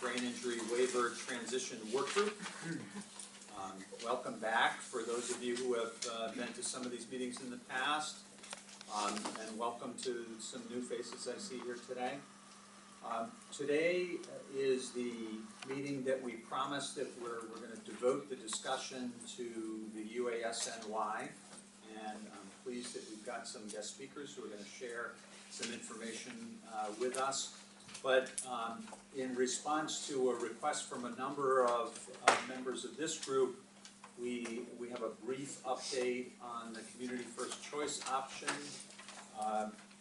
Brain Injury Waiver Transition Work Group. Welcome back for those of you who have been to some of these meetings in the past, and welcome to some new faces I see here today. Today is the meeting that we promised that we're going to devote the discussion to the UAS-N.Y, and I'm pleased that we've got some guest speakers who are going to share some information with us. But in response to a request from a number of members of this group, we have a brief update on the Community First Choice option.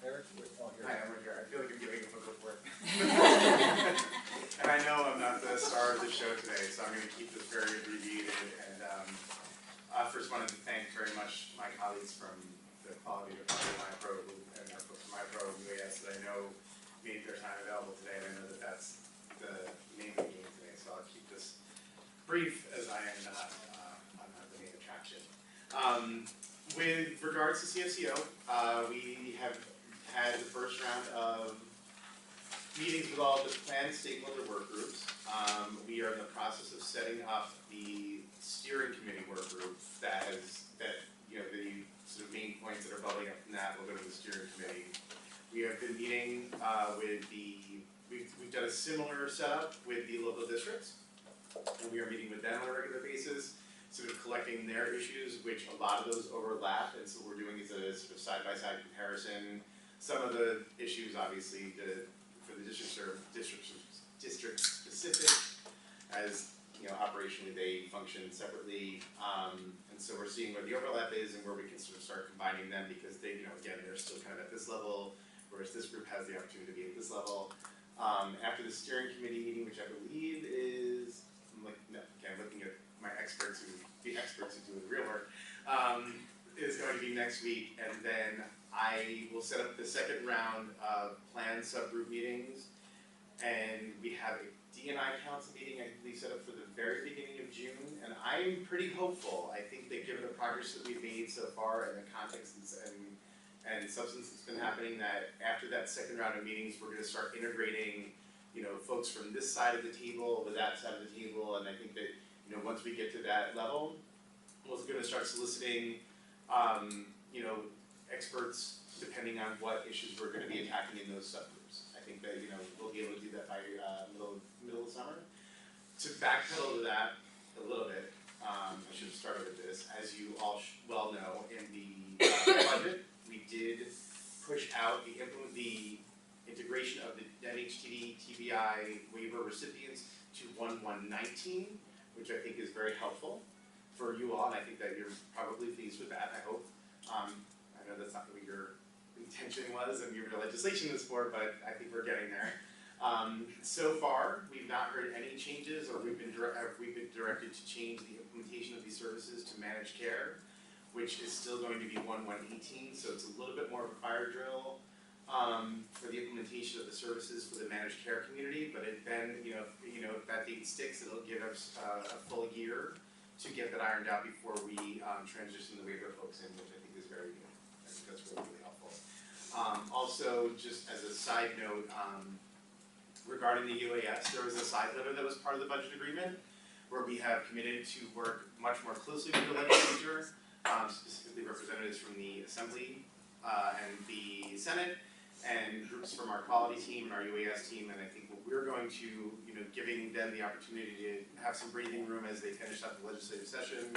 Eric? Oh, here. Hi, I'm right here. I feel like I'm giving a book report. And I know I'm not the star of the show today, so I'm going to keep this very abbreviated. And I first wanted to thank very much my colleagues from the quality department of my pro and our folks from my pro UAS that I know made their time available today, and I know that that's the name of the game today. So I'll keep this brief, as I am not I'm not the main attraction. With regards to CFCO, we have had the first round of meetings with all the planned stakeholder work groups. We are in the process of setting up the steering committee work group that the sort of main points that are bubbling up from that will go to the steering committee. We have been meeting we've done a similar setup with the local districts, and we are meeting with them on a regular basis, sort of collecting their issues, which a lot of those overlap, and so what we're doing is a sort of side-by-side comparison. Some of the issues, obviously, for the districts are district specific, as you know, operationally they function separately, and so we're seeing where the overlap is and where we can sort of start combining them, because they, again, they're still kind of at this level, whereas this group has the opportunity to be at this level. After the steering committee meeting, which I believe is, I'm looking at my experts the experts who do the real work, is going to be next week, and then I will set up the second round of planned subgroup meetings, and we have a D&I council meeting I believe set up for the very beginning of June, and I'm pretty hopeful. I think that given the progress that we've made so far and the context and substance that's been happening, that after that second round of meetings, we're going to start integrating, folks from this side of the table with that side of the table, and I think that, once we get to that level, we're going to start soliciting, experts depending on what issues we're going to be attacking in those subgroups. I think that, we'll be able to do that by middle of summer. To backpedal to that a little bit, I should have started with this. As you all well know, in the budget, we did push out the integration of the NHTD TBI waiver recipients to 1/1/19, which I think is very helpful for you all, and I think that you're probably pleased with that, I hope. I know that's not what your intention was and your legislation is for, but I think we're getting there. So far, we've not heard any changes, or we've been directed to change the implementation of these services to managed care, which is still going to be 1/1/18, so it's a little bit more of a fire drill for the implementation of the services for the managed care community. But then, if that date sticks, it'll give us a full year to get that ironed out before we transition the waiver folks in, which I think is very good. I think that's really, really helpful. Also, just as a side note, regarding the UAS, there was a side letter that was part of the budget agreement where we have committed to work much more closely with the legislature, specifically representatives from the Assembly and the Senate, and groups from our quality team and our UAS team, and I think what we're going to, giving them the opportunity to have some breathing room as they finish up the legislative session.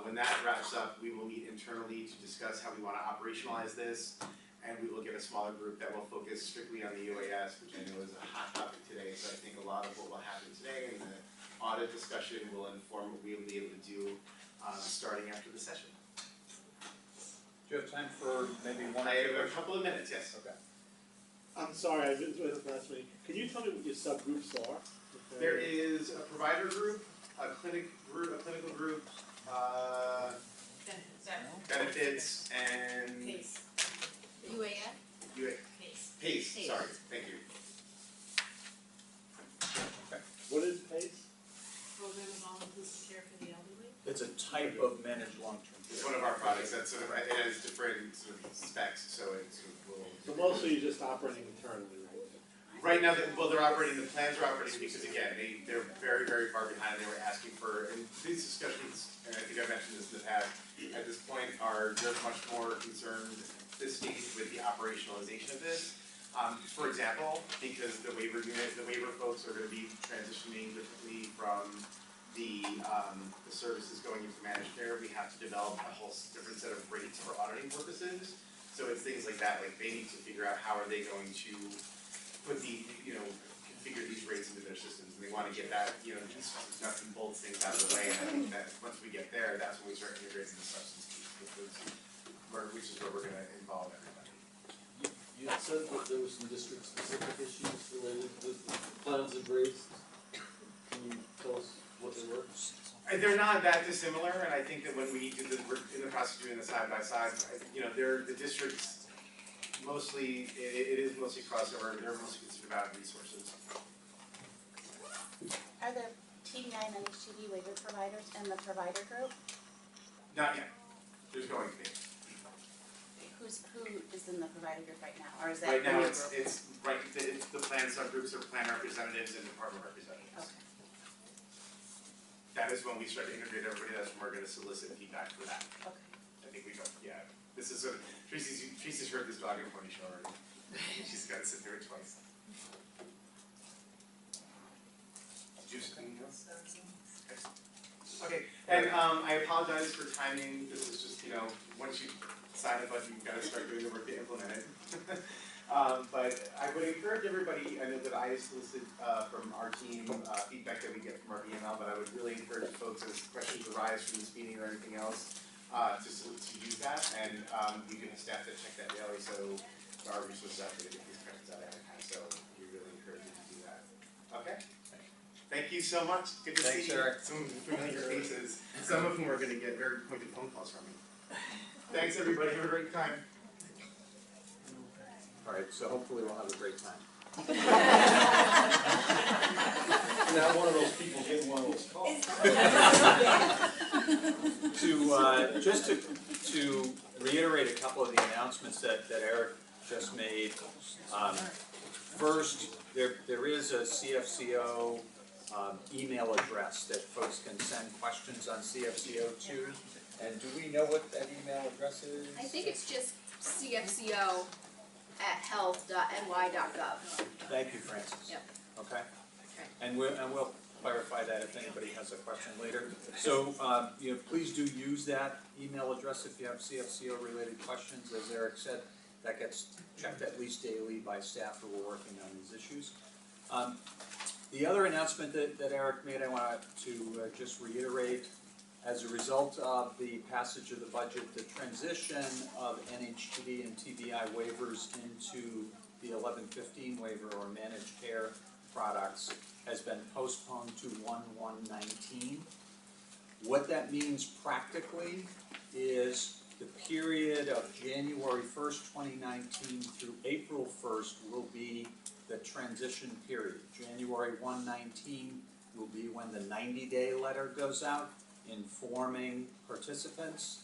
When that wraps up, we will meet internally to discuss how we want to operationalize this, and we will get a smaller group that will focus strictly on the UAS, which I know is a hot topic today, so I think a lot of what will happen today in the audit discussion will inform what we will be able to do starting after the session. Do you have time for maybe one? I have a couple of minutes, yes. Okay. I'm sorry, I didn't join the last meeting. Can you tell me what your subgroups are? There is a provider group, a clinical group, benefits, and PACE. UAS? PACE, sorry, thank you. Okay. What is PACE? Program of All-Inclusive Care for the Elderly? It's a type of managed long-term It's care. one of our products that sort of, it has different sort of specs, so it's sort of So mostly you're just operating internally, right? Right now, they're operating, the plans are operating because again, they're very, very far behind. They were asking for, and these discussions, and I think I mentioned this in the past, at this point they're much more concerned this stage with the operationalization of this. For example, because the waiver folks are going to be transitioning differently from the services going into managed care, we have to develop a whole different set of rates for auditing purposes. So it's things like that, like they need to figure out how are they going to put configure these rates into their systems, and they want to get that, these nuts and bolts things out of the way, and I think that once we get there, that's when we start integrating the substance piece, which is where we're going to involve everybody. You had said that there were some district-specific issues related to the plans and rates. Can you tell us what they were? They're not that dissimilar, and I think that when we're in the process of doing the side-by-side, the districts, mostly, it is mostly crossover, they're mostly considered about resources. Are the TBI and NHTB waiver providers in the provider group? Not yet. There's going to be. Who is in the provider group right now, or is that Right now, the new group? it's the plan subgroups are plan representatives and department representatives. Okay. That is when we start to integrate everybody. That's when we're going to solicit feedback for that. Okay. I think we go. Yeah. This is Tracy's heard this dog and pony show already. She's got to sit through it twice. Did you have anything else? Okay. And I apologize for timing. This is just once you sign a budget, you've got to start doing the work to implement it. But I would encourage everybody, I know that I solicit from our team feedback that we get from our BML, but I would really encourage folks as questions arise from this meeting or anything else to use that, and you can have staff that check that daily, so our resources out there to get these questions out ahead of time, so we really encourage you to do that. Okay? Thank you so much. Good to see you. Eric. Some familiar faces, some of whom are going to get very pointed phone calls from me. Thanks, everybody. Have a great time. All right, so hopefully we'll have a great time. Not one of those people getting one of those calls. To reiterate a couple of the announcements that Eric just made. First, there is a CFCO email address that folks can send questions on CFCO to. And do we know what that email address is? I think it's just cfco@health.ny.gov. Thank you, Francis. Yep. Okay. And we'll clarify that if anybody has a question later. So please do use that email address if you have CFCO related questions. As Eric said, that gets checked at least daily by staff who are working on these issues. The other announcement that Eric made, I want to just reiterate. As a result of the passage of the budget, the transition of NHTB and TBI waivers into the 1115 waiver or managed care products has been postponed to 1/1/19. What that means practically is the period of January 1st, 2019 through April 1st will be the transition period. January 1/19 will be when the 90-day letter goes out, informing participants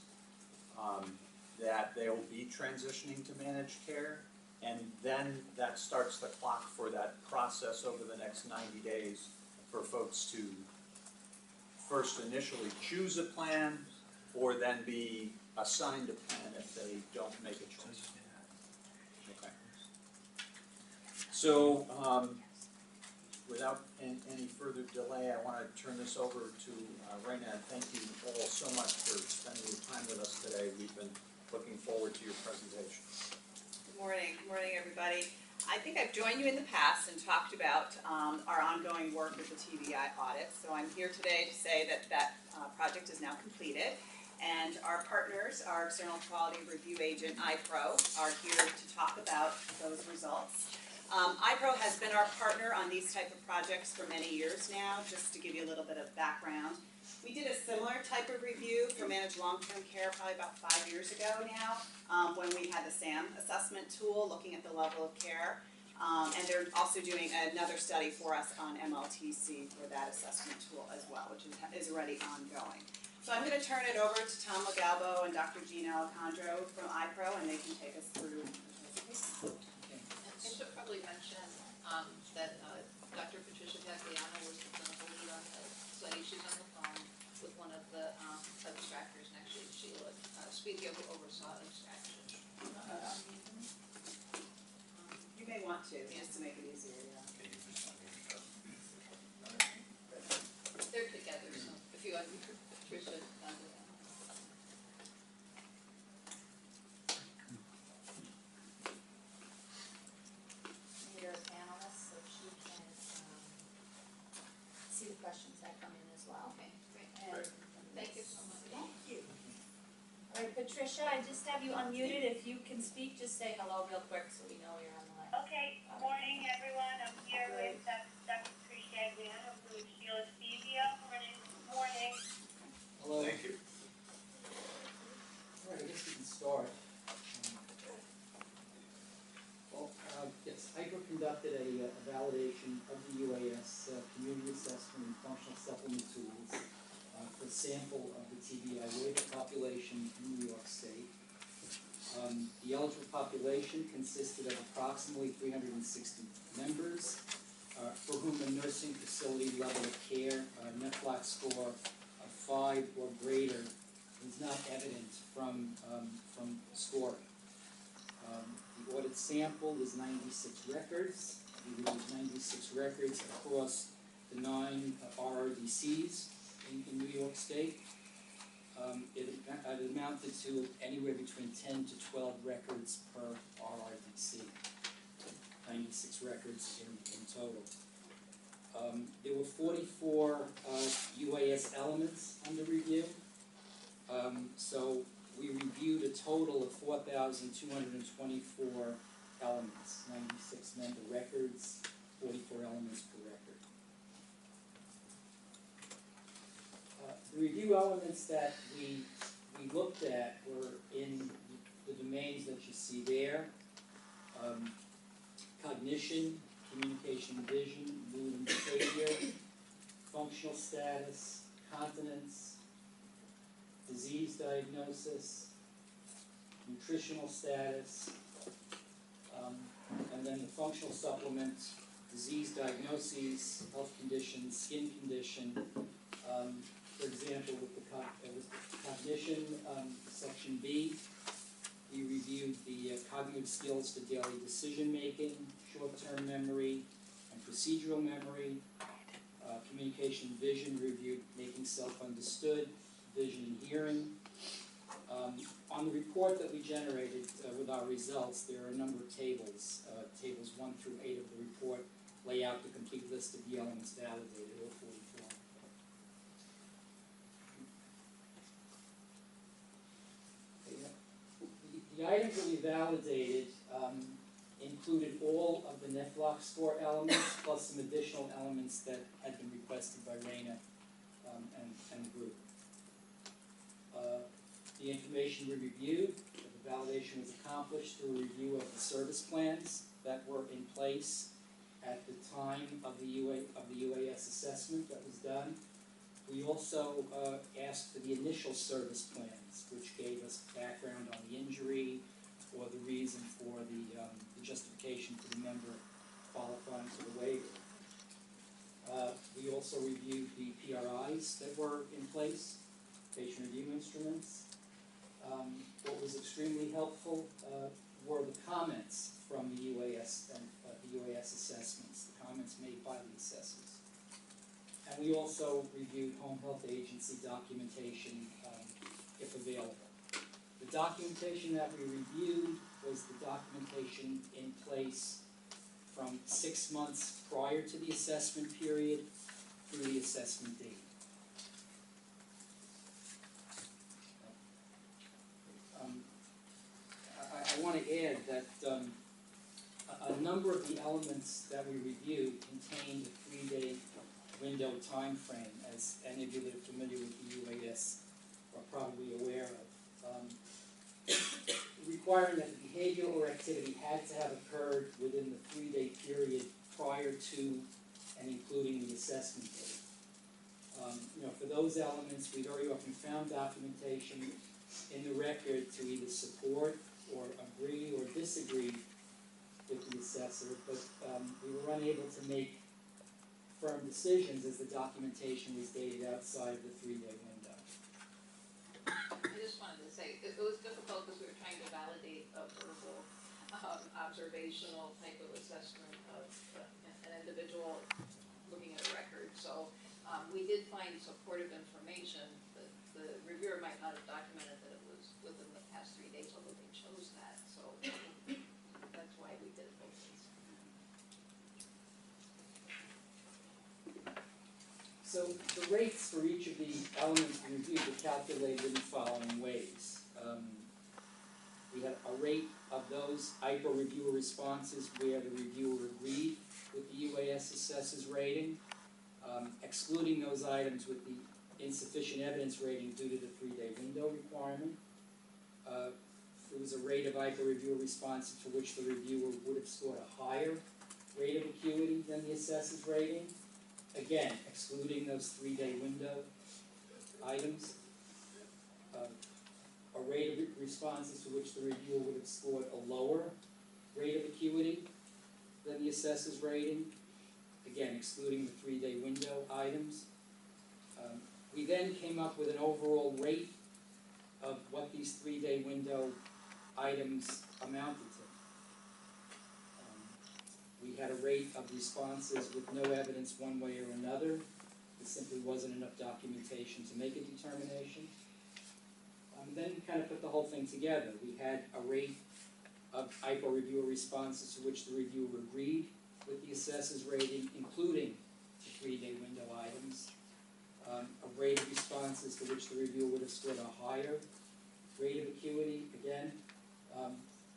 that they will be transitioning to managed care, and then that starts the clock for that process over the next 90 days for folks to first initially choose a plan or then be assigned a plan if they don't make a choice. Okay. So without any further delay, I want to turn this over to Raina, and thank you all so much for spending your time with us today. We've been looking forward to your presentation. Good morning everybody. I think I've joined you in the past and talked about our ongoing work with the TBI audit. So I'm here today to say that project is now completed, and our partners, our external quality review agent, iPro, are here to talk about those results. iPro has been our partner on these type of projects for many years now. Just to give you a little bit of background, we did a similar type of review for managed long-term care probably about 5 years ago now, when we had the SAM assessment tool looking at the level of care. And they're also doing another study for us on MLTC for that assessment tool as well, which is already ongoing. So I'm going to turn it over to Tom Legalbo and Dr. Gina Alejandro from iPro, and they can take us through the presentation. I should probably mention that Dr. Patricia Gagliano was the clinical lead on the study. She's on the phone with one of the abstractors, and actually Sheila Spezia, who oversaw extraction. You may want to, just to make it easier, yeah. They're together, so if you want Patricia Gagliano. Need our panelists so she can, see the questions that come in as well. Okay, great. And Thank you so much. Thank you. All right, Patricia, I just have you unmuted. If you can speak, just say hello real quick so we know you're on the line. Okay, morning everyone. I'm here with Dr. Patricia Gagliano, who is Sheila Spezia. Morning. Hello. Thank you. All right, I guess we can start. Yes, HYDRA conducted a validation of the UAS community assessment and functional supplement tools for a sample of the TBI waiver population in New York State. The eligible population consisted of approximately 360 members for whom a nursing facility level of care, NEFLAC score of 5 or greater is not evident from scoring. The audit sample is 96 records. We used 96 records across the 9 RRDCs in New York State. It amounted to anywhere between 10 to 12 records per RRDC. 96 records in total. There were 44 UAS elements under review. So we reviewed a total of 4,224 elements, 96 member records, 44 elements per record. The review elements that we looked at were in the domains that you see there: cognition, communication, vision, mood and behavior, functional status, continence, disease diagnosis, nutritional status, and then the functional supplement, disease diagnoses, health conditions, skin condition. For example, with the cognition, section B, we reviewed the cognitive skills for daily decision making, short-term memory, and procedural memory. Communication, vision, reviewed making self-understood, vision and hearing. On the report that we generated with our results, there are a number of tables. Tables 1 through 8 of the report lay out the complete list of the elements validated, all 44. The items that we validated included all of the NEFLAC score elements, plus some additional elements that had been requested by Raina and the group. The information we reviewed, the validation was accomplished through a review of the service plans that were in place at the time of the UAS assessment that was done. We also asked for the initial service plans, which gave us background on the injury or the reason for the justification for the member qualifying for the waiver. We also reviewed the PRIs that were in place, patient review instruments. What was extremely helpful were the comments from the UAS and the UAS assessments, the comments made by the assessors. And we also reviewed home health agency documentation, if available. The documentation that we reviewed was the documentation in place from 6 months prior to the assessment period through the assessment date. I want to add that a number of the elements that we reviewed contained a 3-day window time frame, as any of you that are familiar with the UAS are probably aware of, requiring that the behavior or activity had to have occurred within the 3-day period prior to and including the assessment date. For those elements, we very often found documentation in the record to either support or agree or disagree with the assessor, but we were unable to make firm decisions as the documentation was dated outside of the 3-day window. I just wanted to say, it was difficult because we were trying to validate a verbal, observational type of assessment of an individual looking at a record. So we did find supportive information, but the reviewer might not have documented that it was within the past 3 days, although they chose that. So that's why we did both things. So the rates for each of the elements reviewed were calculated in the following ways. We had a rate of those IPO reviewer responses where the reviewer agreed with the UAS assessor's rating, excluding those items with the insufficient evidence rating due to the 3-day window requirement. There was a rate of IPO reviewer responses for which the reviewer would have scored a higher rate of acuity than the assessor's rating. Again, excluding those 3-day window items. A rate of responses to which the reviewer would have scored a lower rate of acuity than the assessor's rating. Again, excluding the 3-day window items. We then came up with an overall rate of what these 3-day window items amounted to. We had a rate of responses with no evidence one way or another. There simply wasn't enough documentation to make a determination. Then we kind of put the whole thing together. We had a rate of IPO reviewer responses to which the reviewer agreed with the assessor's rating, including the 3-day window items. A rate of responses to which the reviewer would have scored a higher rate of acuity, again,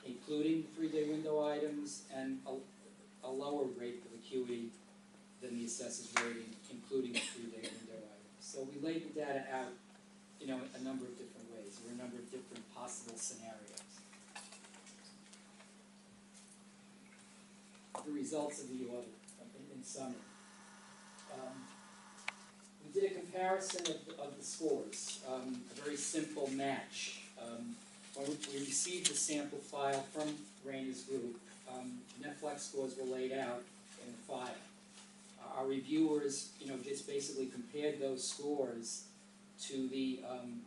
including the 3-day window items, and a lower rate of acuity than the assessor's rating, including the 3-day window items. So we laid the data out, a number of different ways. There were a number of different possible scenarios. The results of the audit, in summary. We did a comparison of the scores, a very simple match. When we received the sample file from Raina's group, Netflix scores were laid out in the file. Our reviewers, just basically compared those scores to the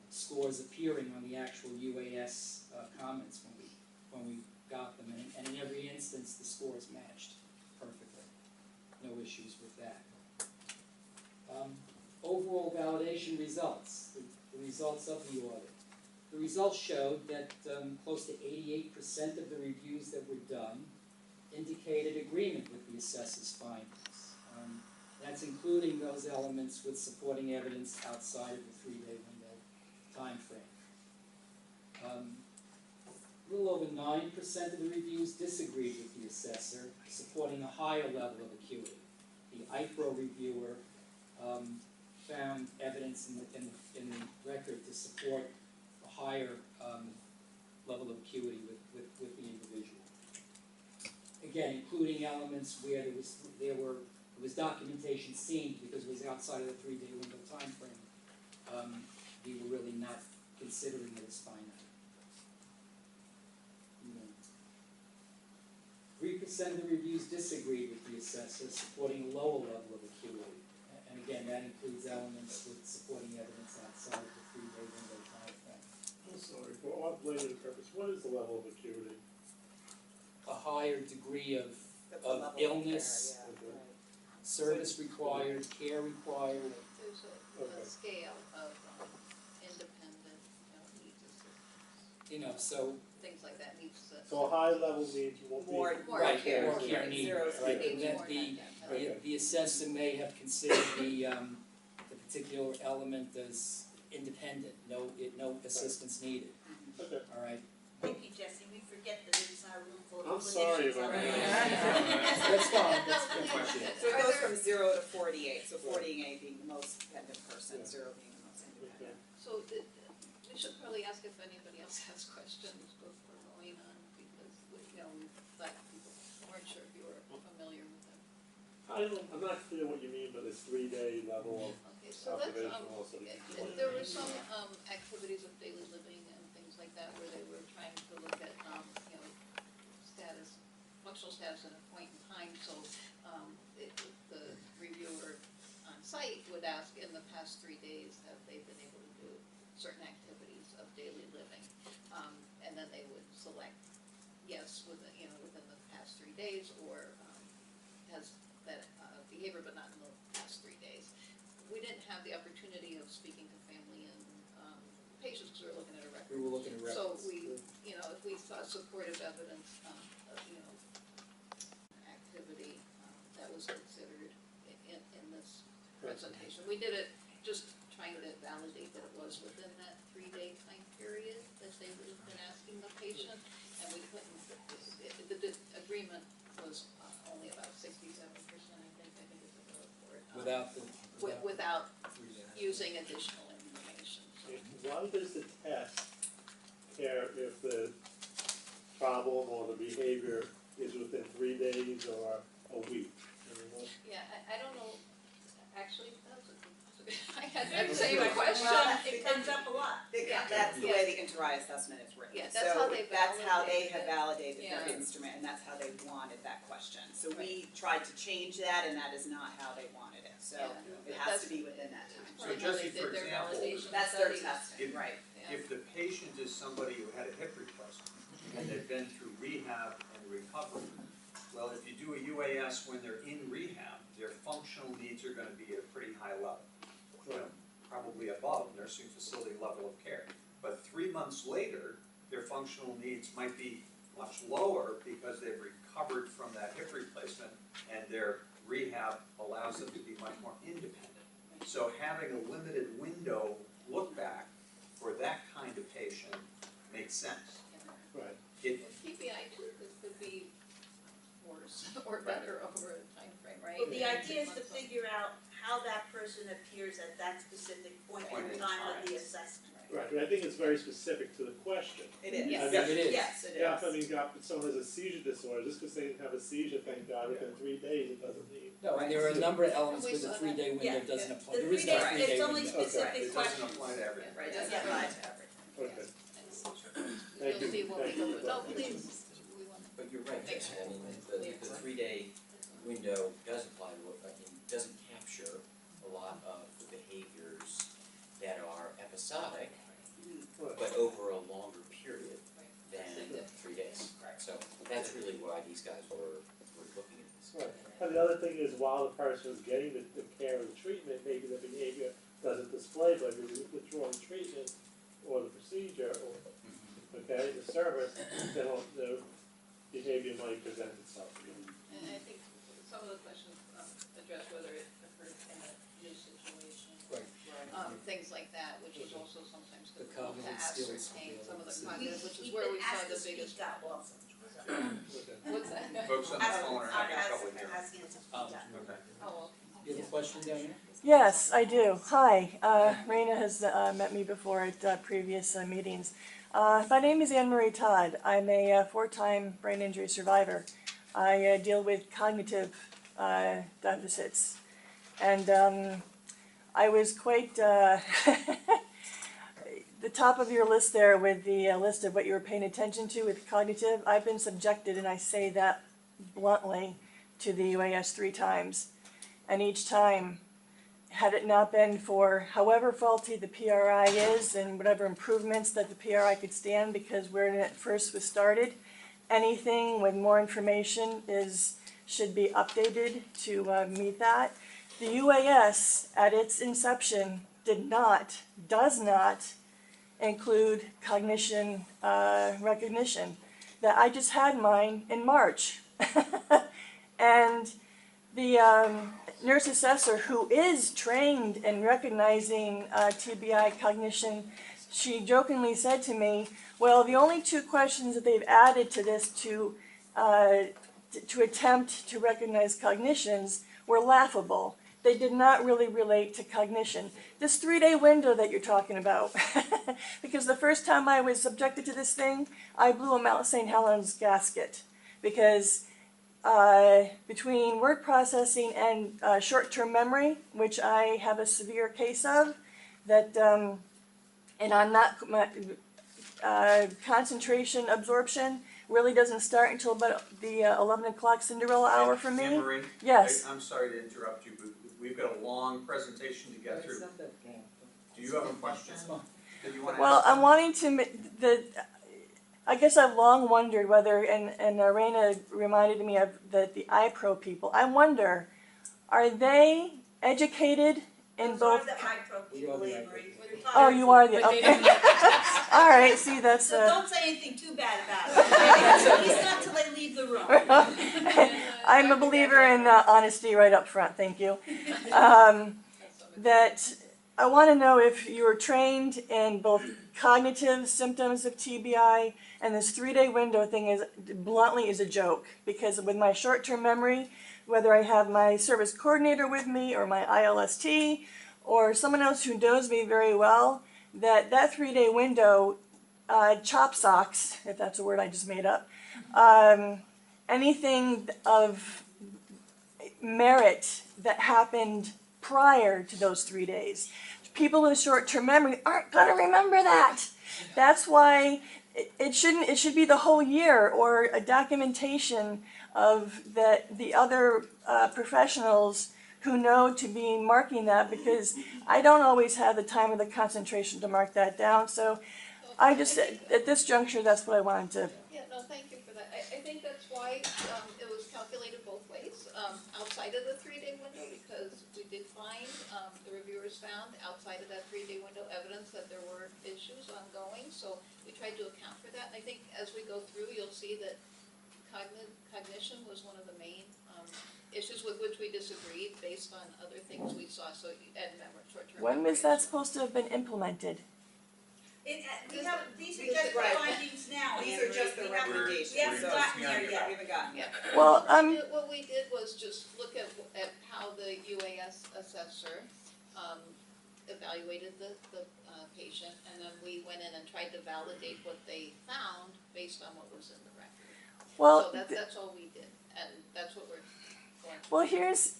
scores appearing on the actual UAS comments when we got them, and in every instance the scores matched perfectly. No issues with that. Overall validation results, the results of the audit. The results showed that close to 88% of the reviews that were done indicated agreement with the assessor's findings. That's including those elements with supporting evidence outside of the 3-day window time frame. A little over 9% of the reviews disagreed with the assessor, supporting a higher level of acuity. The IPRO reviewer found evidence in the record to support a higher level of acuity with the individual. Again, including elements where there was documentation seen because it was outside of the 3-day window time frame. We were really not considering it as finite. 3% of the reviews disagreed with the assessor, supporting a lower level of acuity. And again, that includes elements with supporting evidence outside of the 3-day window time frame. I'm sorry, for off-label purpose, what is the level of acuity? A higher degree of That's the level illness, care, Okay. service required, care required. There's Okay. a scale of independent, needs assistance, So things like that, needs assistance. So a high level means more people. More right, care, more care right, needed. zero Right, to and that More the than that. Okay. the assessor may have considered the particular element as independent, no assistance needed. Okay. All right. Thank you, Jesse, we forget that it's our room full of I'm sorry clinicians about already. That's fine. That's No, good. please. So it goes from 0 to 48, so 48 being the most dependent person, Yeah. 0 being the most independent. So we should probably ask if anybody else has questions before going on, because we thought people weren't sure if you were familiar with them. I'm not clear what you mean by this 3-day level of Okay, so let's, observation also. there were some activities of daily living and things like that where they were trying to look at, status, functional has an appointed time, so the reviewer on site would ask, in the past 3 days, have they been able to do certain activities of daily living? And then they would select yes within the past 3 days, or has that behavior but not in the past 3 days. We didn't have the opportunity of speaking to family and patients because we were looking at a record. We were looking at So records. we, if we saw supportive evidence of, activity that was considered in this presentation. We did it just trying to validate that it was within that 3-day time period that they would have been asking the patient, and we couldn't, the agreement was only about 67%, I think it's a vote for it. Without using additional information. Why does the test care if the problem or the behavior is within 3 days or a week? Yeah, I don't know, actually, I had the same question. It comes up a lot. Yeah. That's the way the inter-I assessment is written. Yeah, that's how they So that's how they validated have it. validated their Yeah. instrument, and that's how they wanted that question. So we tried to change that, and that is not how they wanted it. So Yeah. it has to be within that time. So Right, how Jesse, they did for their example, validation That's their studies. testing, If- right. Yeah. if the patient is somebody who had a hip replacement and they've been through rehab and recovery, well, if you do a UAS when they're in rehab, their functional needs are gonna be at a pretty high level. Probably above nursing facility level of care. But 3 months later, their functional needs might be much lower because they've recovered from that hip replacement and their rehab allows them to be much more independent. So having a limited window look back for that kind of patient makes sense. Right. TBI too could be worse or better over a time frame, right? Well, the idea is to figure out how that person appears at that specific point in time of the assessment. Right, but I think it's very specific to the question. It is. Yes. It is. Yes, it is. Yeah, if someone has a seizure disorder, just because they didn't have a seizure, thank God, within 3 days, it doesn't mean. No, and there are a number of elements We where the saw that. 3-day window Yeah. doesn't apply. The There is 3 no days, 3-day it's only window. specific It doesn't questions. apply to everything. Right, it doesn't apply to everything. Okay. You'll you. see when we Thank go you. through, no, please, we want. But you're right, Jesse, I mean, the 3-day window does apply to, doesn't capture a lot of the behaviors that are episodic, but over a longer period than 3 days. So that's really why these guys were looking at this. Right. And the other thing is, while the person is getting the care and treatment, maybe the behavior doesn't display, but if you withdraw the treatment or the procedure or, okay, the service, then the behavior might present itself again. And I think some of the questions address whether it occurred in a new situation. Right. Things like that, which is also sometimes The difficult to cognitive skills to be ascertain, able some of to the see. cognitive, which is We've where been we saw asked the to biggest. speak up also. Okay. What's that? Folks on the phone are having trouble hearing. Asking to speak up. Okay. Oh, You have a question down here? Yes, I do. Hi, Raina has met me before at previous meetings. My name is Anne Marie Todd. I'm a 4-time brain injury survivor. I deal with cognitive deficits. And I was quite the top of your list there with the list of what you were paying attention to with cognitive. I've been subjected, and I say that bluntly, to the UAS 3 times. And each time, had it not been for however faulty the PRI is and whatever improvements that the PRI could stand, because when it first was started, anything with more information should be updated to meet that. The UAS, at its inception, does not include cognition recognition. That I just had mine in March. And the nurse assessor, who is trained in recognizing TBI cognition, she jokingly said to me, well, the only 2 questions that they've added to this to attempt to recognize cognitions were laughable. They did not really relate to cognition. This 3-day window that you're talking about, because the first time I was subjected to this thing, I blew a Mount St. Helens gasket, because between word processing and short-term memory, which I have a severe case of, that, and I'm not, concentration absorption, really doesn't start until about the 11 o'clock Cinderella hour for me. Anne Marie, Yes. I'm sorry to interrupt you, but we've got a long presentation to get through. Do you have a question that you want to Well, ask? I'm wanting to, I guess I've long wondered whether, and Raina reminded me of the iPro people. I wonder, are they educated in Those are both? the iPro people, Anne Marie. Oh, you are the, okay. All right, see, that's, So don't say anything too bad about it. At least not till they leave the room. I'm a believer in honesty right up front, thank you. That I want to know if you were trained in both cognitive symptoms of TBI, and this 3-day window thing is bluntly is a joke, because with my short-term memory, whether I have my service coordinator with me or my ILST or someone else who knows me very well, that 3-day window, chop socks, if that's a word I just made up, anything of merit that happened prior to those 3 days. People with short-term memory aren't going to remember that. That's why it should be the whole year, or a documentation of the other professionals who know to be marking that, because I don't always have the time or the concentration to mark that down. So I just, at this juncture, that's what I wanted to. Yeah, no, thank you for that. I think that's why it was calculated both ways, outside of the 3-day window, because we did find, the reviewers found outside of that 3-day window evidence that there were issues ongoing, so we tried to account for that. And I think as we go through, you'll see that cognition was one of the main issues with which we disagreed based on other things we saw, so, and memory, short-term memory. When was that supposed to have been implemented? These are just the Right. findings now, These Anne are just the Marie. recommendations. We haven't so gotten there we yet. haven't gotten Yeah. yet. Well, What we did was just look at how the UAS assessor evaluated the patient, and then we went in and tried to validate what they found based on what was in the record. Well, So that's all we did, and that's what we're going to. well, here's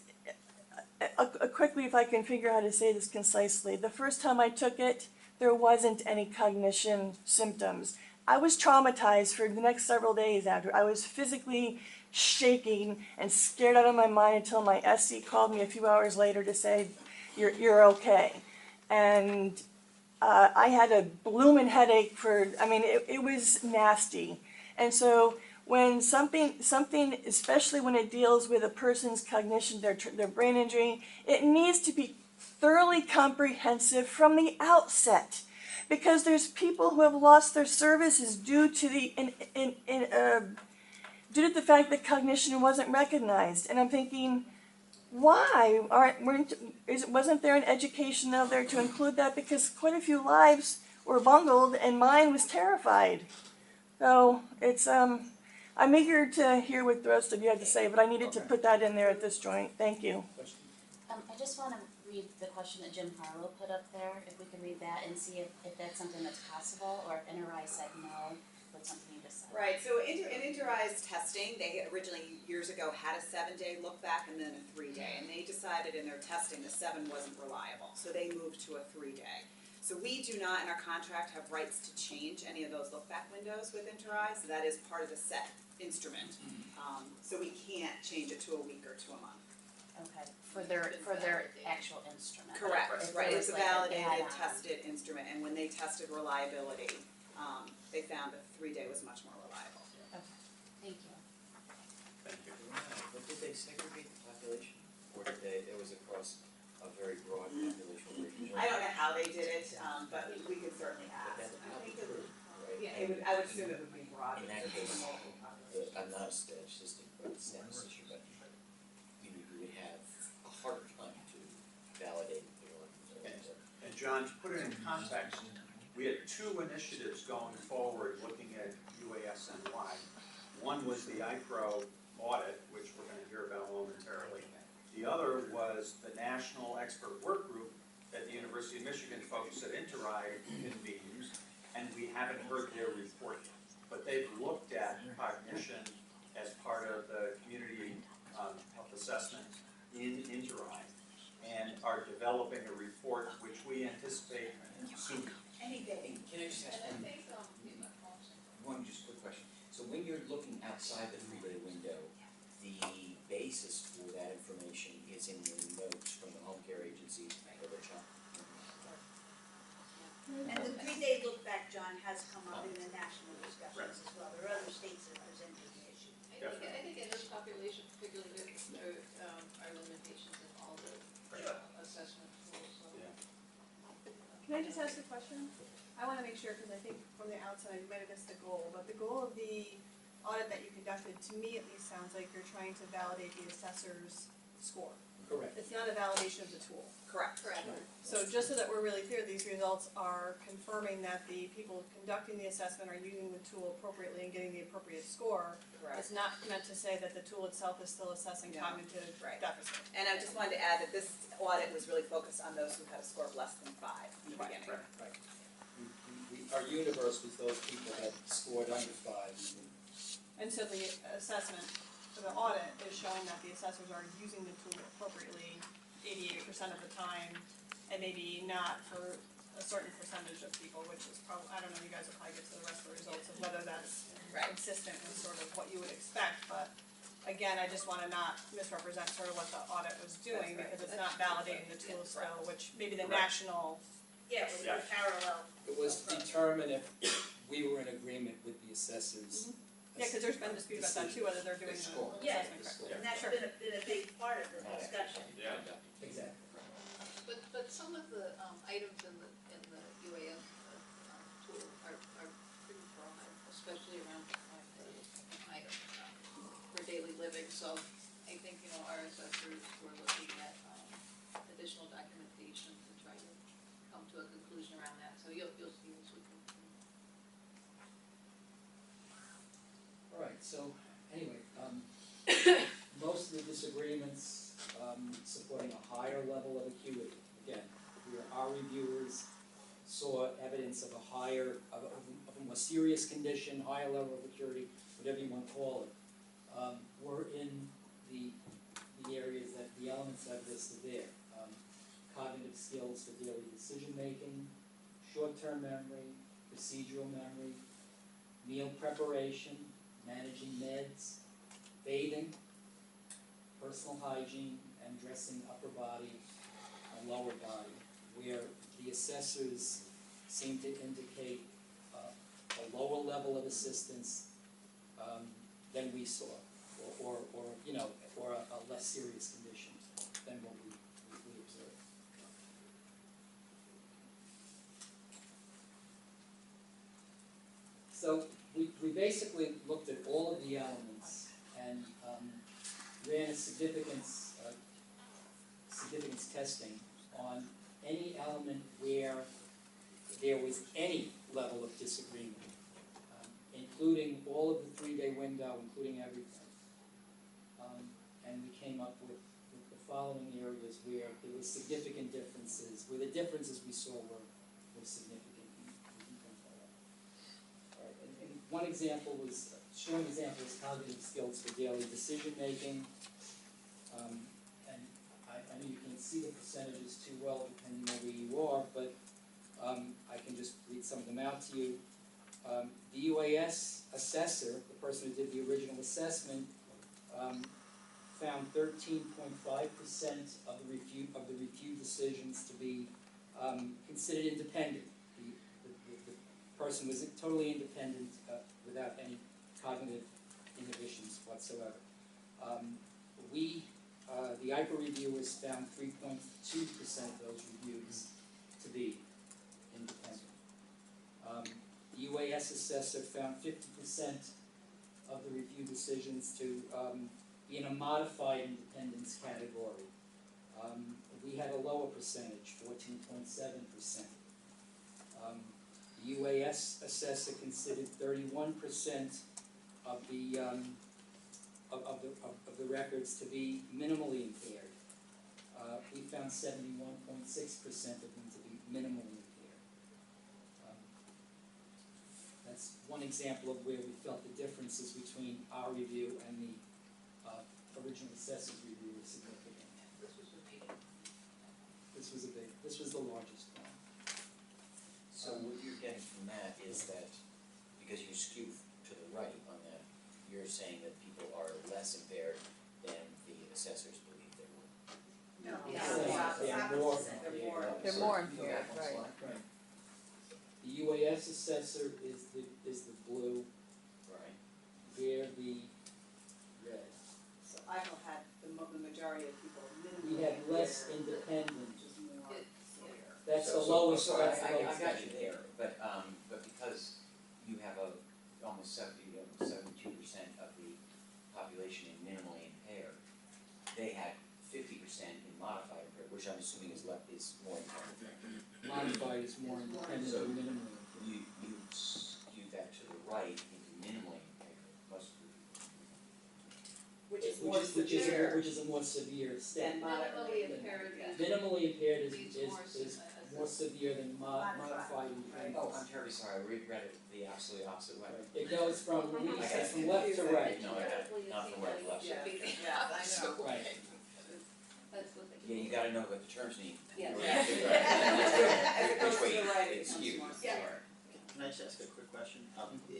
quickly, if I can figure out how to say this concisely. The first time I took it, there wasn't any cognition symptoms. I was traumatized for the next several days after. I was physically shaking and scared out of my mind until my SC called me a few hours later to say, you're okay. And I had a blooming headache it was nasty. And so when something, especially when it deals with a person's cognition, their brain injury, it needs to be thoroughly comprehensive from the outset. Because there's people who have lost their services due to the fact that cognition wasn't recognized. And I'm thinking, why wasn't there an education out there to include that? Because quite a few lives were bungled, and mine was terrified. So it's I'm eager to hear what the rest of you have to say, but I needed to put that in there at this joint. Thank you. I just want to read the question that Jim Harlow put up there, if we can read that and see if that's something that's possible, or if NRI said no, with something you just said. Right, so in Intereyes testing, they originally years ago had a 7-day look back and then a 3-day, and they decided in their testing the 7 wasn't reliable, so they moved to a 3-day. So we do not in our contract have rights to change any of those look back windows with Intereyes, so that is part of the set instrument. So we can't change it to a week or to a month. Okay, for their actual instrument. Correct, If right, there it's a was like validated, add-on. tested instrument, and when they tested reliability, they found a 3-day was much more reliable. Okay, thank you. Thank you. But did they segregate the population, or did it was across a very broad population region? I don't know how they did it, but we could certainly But ask. that's I probably think true, right? yeah, I would assume it would be broad. In that case, multiple populations. I'm not a statistic, but statistician, but you would have a harder time to validate the organization. And John, to put it in context, we had 2 initiatives going forward looking at UAS-N.Y. One was the IPRO audit, which we're going to hear about momentarily. The other was the National Expert Work Group that the University of Michigan folks at Intereye convened, and we haven't heard their report yet. But they've looked at cognition as part of the community health assessment in Intereye, and are developing a report which we anticipate soon. Any day. Can I just ask one just quick question? So when you're outside the 3-day window, the basis for that information is in the notes from the home care agency or the child. And the 3-day look back, John, has come up in the national discussions as well. There are other states that are presenting the issue. I think in this population particularly, there are limitations in all the assessment tools, so. Yeah. Can I just ask a question? I wanna make sure, cause I think from the outside, you might have missed the goal, but the goal of the audit that you conducted, to me at least, sounds like you're trying to validate the assessor's score. Correct. It's not a validation of the tool. Correct. Correct. So just so that we're really clear, these results are confirming that the people conducting the assessment are using the tool appropriately and getting the appropriate score. Correct. It's not meant to say that the tool itself is still assessing No. cognitive Right. deficit. And I just wanted to add that this audit was really focused on those who had a score of less than 5 in the Right. beginning. Right. Our universe was those people that scored under 5. And so the assessment for the audit is showing that the assessors are using the tool appropriately 88% of the time, and maybe not for a certain percentage of people, which is probably, I don't know, you guys will probably get to the rest of the results of whether that's Right. consistent with sort of what you would expect, but again, I just wanna not misrepresent sort of what the audit was doing, That's right. because it's not validating the tool still, which maybe the Correct. national, Yeah, we're parallel. It was to determine if we were in agreement with the assessors. yeah, cause there's been dispute about that too, whether they're doing the Score. Yeah. assessment correctly. And that's Sure. been a big part of the discussion. Yeah. Exactly. But some of the items in the UAS tool are pretty broad, especially around items for daily living. So I think, our assessors were looking at additional documentation to try to come to a conclusion around that. So you'll see this with them. All right, so anyway, most of the disagreements supporting a higher level of acuity. Again, our reviewers saw evidence of a higher, of a more serious condition, higher level of acuity, whatever you want to call it. Were in the areas that, the elements I've listed there. Cognitive skills for daily decision making, short-term memory, procedural memory, meal preparation, managing meds, bathing, personal hygiene, and dressing upper body and lower body, where the assessors seem to indicate a lower level of assistance than we saw, or a less serious condition than what we observed. So we basically looked at all of the elements and ran a significance testing on any element where there was any level of disagreement, including all of the 3-day window, including everything. And we came up with the following areas where there were significant differences, where the differences we saw were significant. All right, and one example was, showing example is cognitive skills for daily decision making. And I know you can't see the percentages too well depending on where you are, but I can just read some of them out to you. The UAS assessor, the person who did the original assessment, found 13.5% of the review decisions to be considered independent. The person was totally independent without any cognitive inhibitions whatsoever. The IPA reviewers found 3.2% of those reviews to be independent. The UAS assessor found 50% of the review decisions to be in a modified independence category. We had a lower percentage, 14.7%. The UAS assessor considered 31% of the records to be minimally impaired. We found 71.6% of them to be minimally impaired. That's one example of where we felt the differences between our review and the original assessor's review were significant. This was the largest one. So what you're getting from that is that, because you skew to the right on that, you're saying less impaired than the assessors believe they were. No, Yeah. They're more. They're more impaired, right. Right. The UAS assessor is the blue, Right. they're the red. So Ivo had the majority of people We minimally have less impaired, independent, which is more severe. that's the So- lowest, so that's the I lowest. got you there, but because you have almost 72% of the population in minimally impaired, they had 50% in modified impaired, which I'm assuming is more impaired. Modified is more independent So- than minimally impaired. You skew that to the right into minimally impaired, most of the Which is more severe Which is a more severe state. than Minimally moderate. impaired Yeah. Minimally impaired leads is more more severe than modified impaired. Oh, I'm terribly sorry, I read it the absolutely opposite way. It goes from I got it. from left to right. No, I got it, not from right to left. Yeah, yeah, I know. Right. That's what they. Yeah, you gotta know what the terms mean. Yeah. Yeah. Which As it goes to way the right, it it's becomes skewed. more Yeah. severe. Can I just ask a quick question?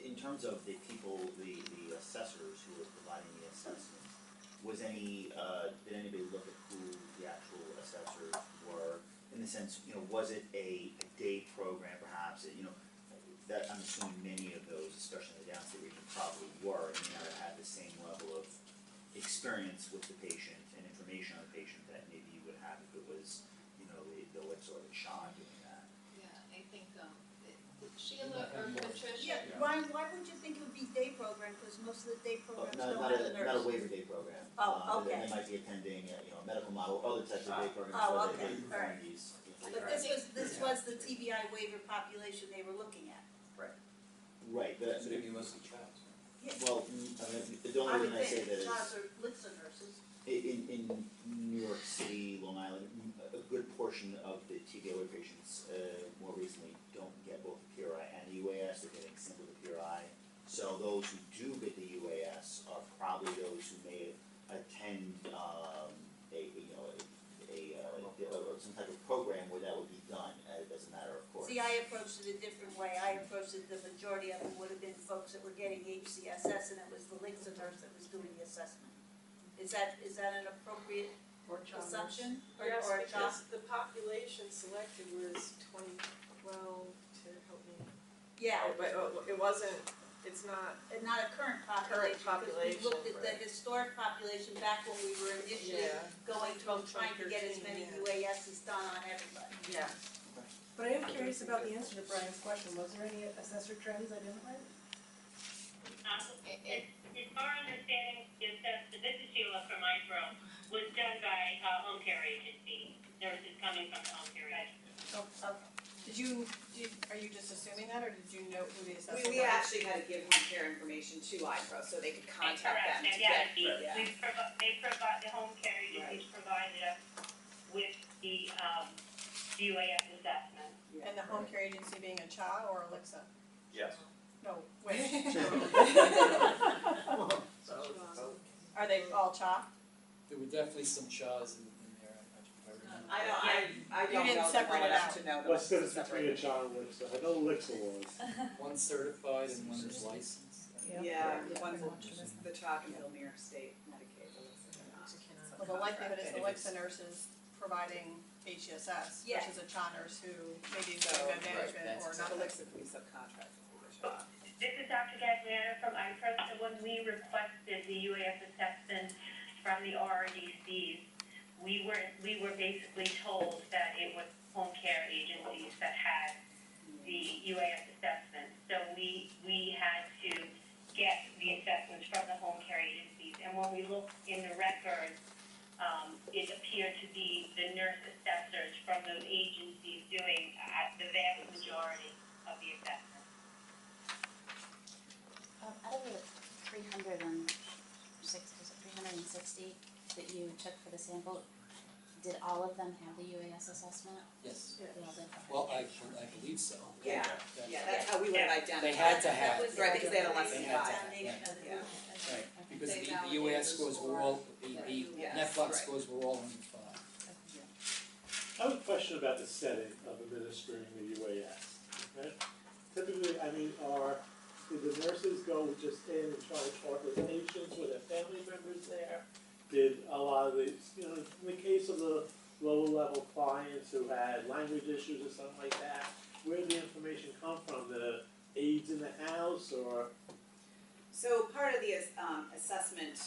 In terms of the people, the assessors who were providing the assessment, was did anybody look at who the actual assessors were? In the sense, was it a day program perhaps, that I'm assuming many of those, especially in the downstate region, probably were, and may not have had the same level of experience with the patient and information on the patient that maybe you would have if it was, the DOH or the CHA doing that. Yeah, I think, Sheila or Patricia. Yeah, Ryan, why would you think it would be day program, because most of the day programs Not don't have a nurse? not a waiver day program. Oh, okay. They might be attending, a medical model, other types of day programs Oh, where okay, they all perform right. these. But this was the TBI waiver population they were looking at. Right, but, So it'd be mostly child. well, the only reason I say that is, Jobs are Litsa nurses. in New York City, Long Island, a good portion of the TBI waiver patients, more recently, don't get both the PRI and the UAS, they're getting simply the PRI. So those who do get the UAS are probably those who may attend, some type of program where that would be done as a matter of course. See, I approached it a different way. I approached it, the majority of them would have been folks that were getting HCSS, and it was the Litsa nurse that was doing the assessment. Is that an appropriate assumption? Or Yes, or a job? because the population selected was 2012 to help me. Yeah, But it wasn't, it's not, and not a current population, because we looked at the historic population back when we were initially yeah. going from trying to get as many UASs done on everybody. Yeah. But I am curious about the answer to Brian's question. Was there any assessor trends identified? It's our understanding is that, this is Sheila from IPRO, was done by home care agency, nurses coming from the home care agency. Oh, okay. Are you just assuming that, or did you know who the assessor was? We actually had to give home care information to IPRO so they could contact them to get, yeah. The home care agencies provided us with the, UAS assessment. And the home care agency being a CHA or a LIXA? Yes. No, which? Are they all CHA? There were definitely some CHAs in there, I remember. I You don't didn't know them separate well it enough out. to know What's the those difference between a separate. child and Litsa? I know Litsa was. One's certified and one is licensed. Yeah, the ones that, the CHA can bill New York State Medicaid, the LIXA cannot. Well, the likelihood is the LIXA nurse is providing HCSS Yeah. versus a CHA nurse who maybe is So, doing right, management that's or not. The LIXA can be subcontracted to the CHA. This is Dr. Gagliano from IPRO. So when we requested the UAS assessment from the RRDCs, we were basically told that it was home care agencies that had the UAS assessment. So we had to get the assessments from the home care agencies. And when we looked in the records, it appeared to be the nurse assessors from those agencies doing the vast majority of the assessment. Out of the 360 that you took for the sample, did all of them have the UAS assessment? Yes. They all did? Well, I believe so. Yeah, that's how we would have identified. They had to have. Right, because they had a less than They had to five. have, Yeah. Right, because They the validated UAS the scores score. were all, the Yes, NEFLOC right. scores were all under 5. I have a question about the setting of administering the UAS. Okay? Typically, are Did the nurses go just in and try to talk with patients, were there family members there? Did a lot of the, you know, in the case of the lower level clients who had language issues or something like that, where did the information come from? The aides in the house or? So part of the assessment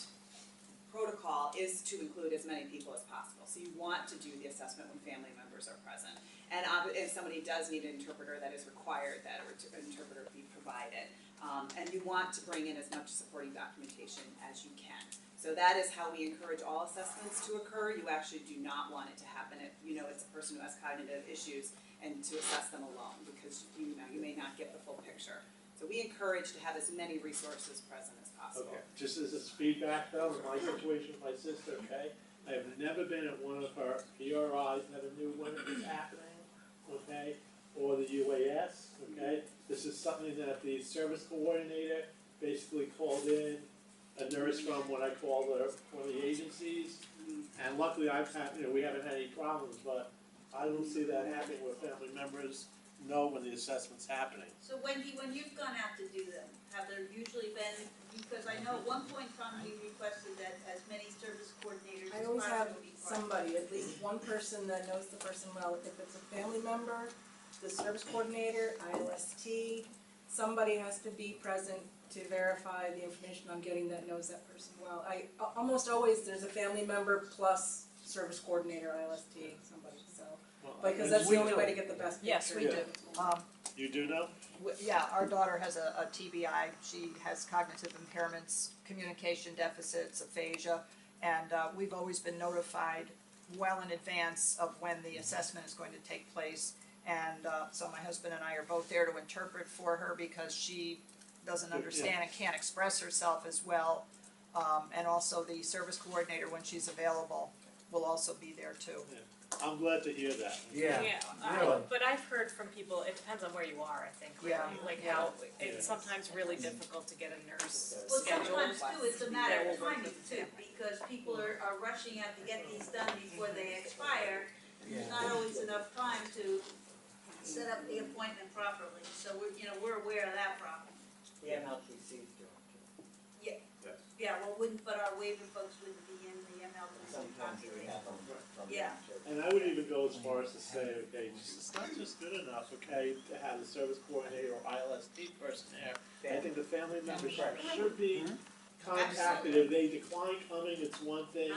protocol is to include as many people as possible. So you want to do the assessment when family members are present. And if somebody does need an interpreter, that is required that an interpreter be provided. And you want to bring in as much supporting documentation as you can. So that is how we encourage all assessments to occur. You actually do not want it to happen if you know it's a person who has cognitive issues and to assess them alone, because you may not get the full picture. So we encourage to have as many resources present as possible. Okay, just as a feedback though, in my situation with my sister, okay, I have never been at one of her PRIs, never knew when it was happening, okay, or the UAS, okay. This is something that the service coordinator basically called in a nurse from what I call one of the agencies, and luckily we haven't had any problems, but I don't see that happening where family members know when the assessment's happening. So Wendy, when you've gone out to do them, have there usually been, because I know at one point in time we requested that as many service coordinators I as always have possible be present. somebody, at least one person that knows the person well. If it's a family member, the service coordinator, ILST, somebody has to be present to verify the information I'm getting that knows that person well. Almost always there's a family member plus service coordinator, ILST, somebody, so. Because that's the only way to get the best picture. Yes, we do. You do know? Yeah, our daughter has a TBI, she has cognitive impairments, communication deficits, aphasia, and we've always been notified well in advance of when the assessment is going to take place. And so my husband and I are both there to interpret for her because she doesn't understand and can't express herself as well. And also the service coordinator, when she's available, will also be there too. Yeah. I'm glad to hear that. But I've heard from people, it depends on where you are, I think, really, like how, it's sometimes really difficult to get a nurse Well, scheduled. sometimes too, it's a matter of timing too, because people are rushing out to get these done before they expire. And there's not always enough time to set up the appointment properly, so we're aware of that problem. The MLTC's doing it. Yeah, well, but our waiver folks wouldn't be in the MLTC Sometimes we population. have them from the Yeah. And I would even go as far as to say, okay, it's not just good enough, okay, to have the service coordinator or ILST person there. I think the family members should be contacted. If they decline coming, it's one thing,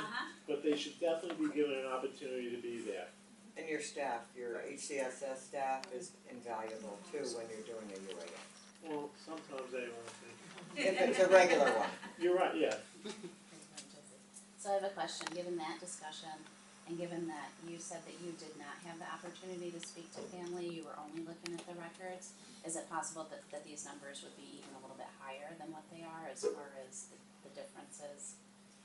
but they should definitely be given an opportunity to be there. And your staff, your HCSS staff is invaluable too when you're doing a UAS. Well, sometimes they won't think. If it's a regular one. You're right, yeah. So I have a question, given that discussion, and given that you said that you did not have the opportunity to speak to family, you were only looking at the records, is it possible that these numbers would be even a little bit higher than what they are as far as the differences,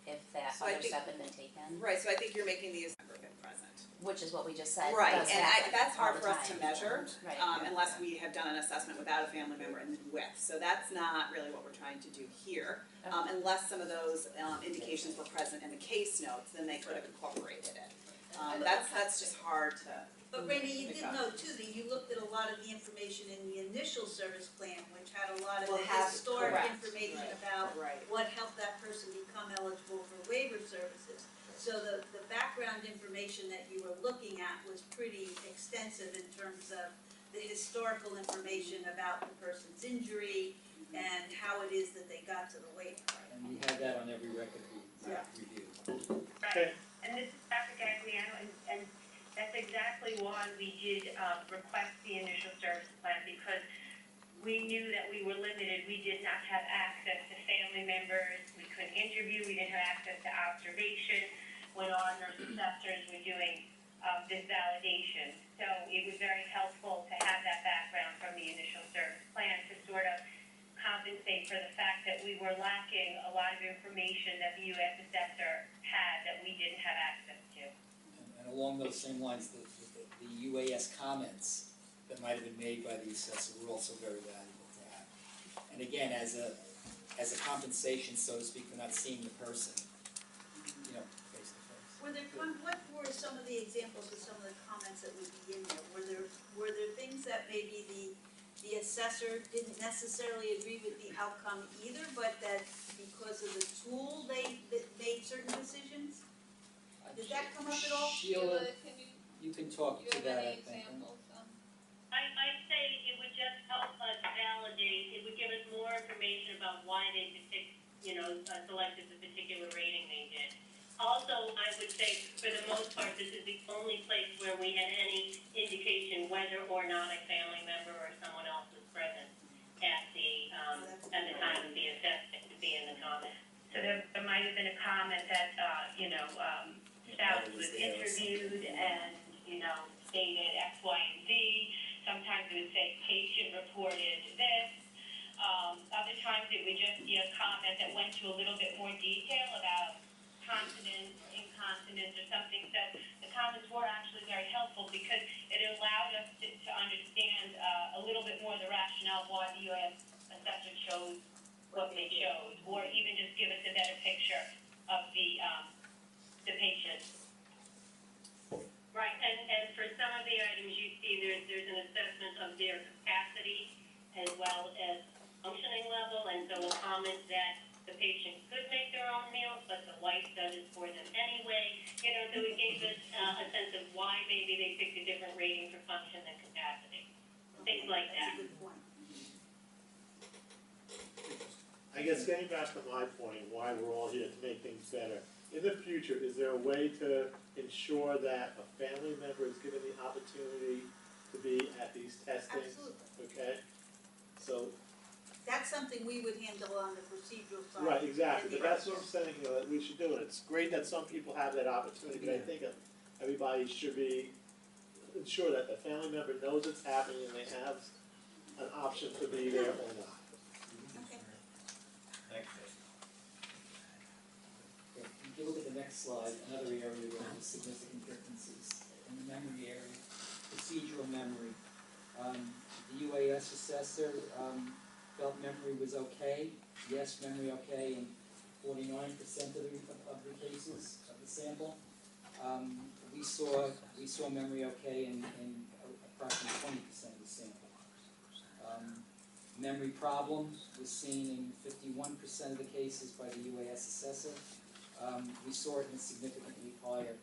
if that other step had been taken? Right, so I think you're making the assessment present. Which is what we just said. Right, does and happen that's hard all the for us to time. measure, Right. unless we have done an assessment without a family member and then with. So that's not really what we're trying to do here. Unless some of those indications were present in the case notes, then they could have incorporated it. That's just hard to. But Randy, you did know too that you looked at a lot of the information in the initial service plan, which had a lot of the historic information about what helped that person become eligible for waiver services. So the background information that you were looking at was pretty extensive in terms of the historical information about the person's injury and how it is that they got to the waiver. And we had that on every record we reviewed. Right, and this is Dr. Gagliano, and that's exactly why we did request the initial service plan, because we knew that we were limited. We did not have access to family members, we couldn't interview, we didn't have access to observation when our nurse assessors were doing this validation. So it was very helpful to have that background from the initial service plan to sort of compensate for the fact that we were lacking a lot of information that the U.S. assessor had that we didn't have access to. And along those same lines, the UAS comments that might have been made by the assessor were also very valuable to have. And again, as a compensation, so to speak, for not seeing the person, face to face. What were some of the examples of some of the comments that would be in there? Were there things that maybe the the assessor didn't necessarily agree with the outcome either, but that because of the tool, they made certain decisions? Did that come up at all? Sheila, can you can talk you to have that, I any think. examples? I'd say it would just help us validate, it would give us more information about why they selected the particular rating they did. Also, I would say, for the most part, this is the only place where we had any indication whether or not a family member or someone else was present at the time of the assessment to be in the comment. So there might have been a comment that, spouse was interviewed and, stated X, Y, and Z. Sometimes it would say patient reported this. Other times it would just be a comment that went to a little bit more detail about continence, incontinence, or something. So the comments were actually very helpful because it allowed us to understand a little bit more the rationale of why the UAS assessor chose what they chose, or even just give us a better picture of the patient. Right, and for some of the items you see, there's an assessment of their capacity as well as functioning level, and so a comment that the patient could make their own meals, but the wife does it for them anyway. So it gave us a sense of why maybe they picked a different rating for function than capacity. Things like that. That's a good point. I guess getting back to my point, why we're all here to make things better. In the future, is there a way to ensure that a family member is given the opportunity to be at these testings? Absolutely. Okay? So, That's something we would handle on the procedural side. right, exactly, And but the- that's what I'm saying, that we should do it. It's great that some people have that opportunity, but I think everybody should be, ensure that the family member knows it's happening and they have an option to be there or not. Okay. Thanks. Okay, if you look at the next slide, another area where there's significant differences in the memory area, procedural memory. The UAS assessor, felt memory was okay, yes, memory okay in 49% of the cases of the sample. We saw memory okay in approximately 20% of the sample. Memory problem was seen in 51% of the cases by the UAS assessor. We saw it in a significantly higher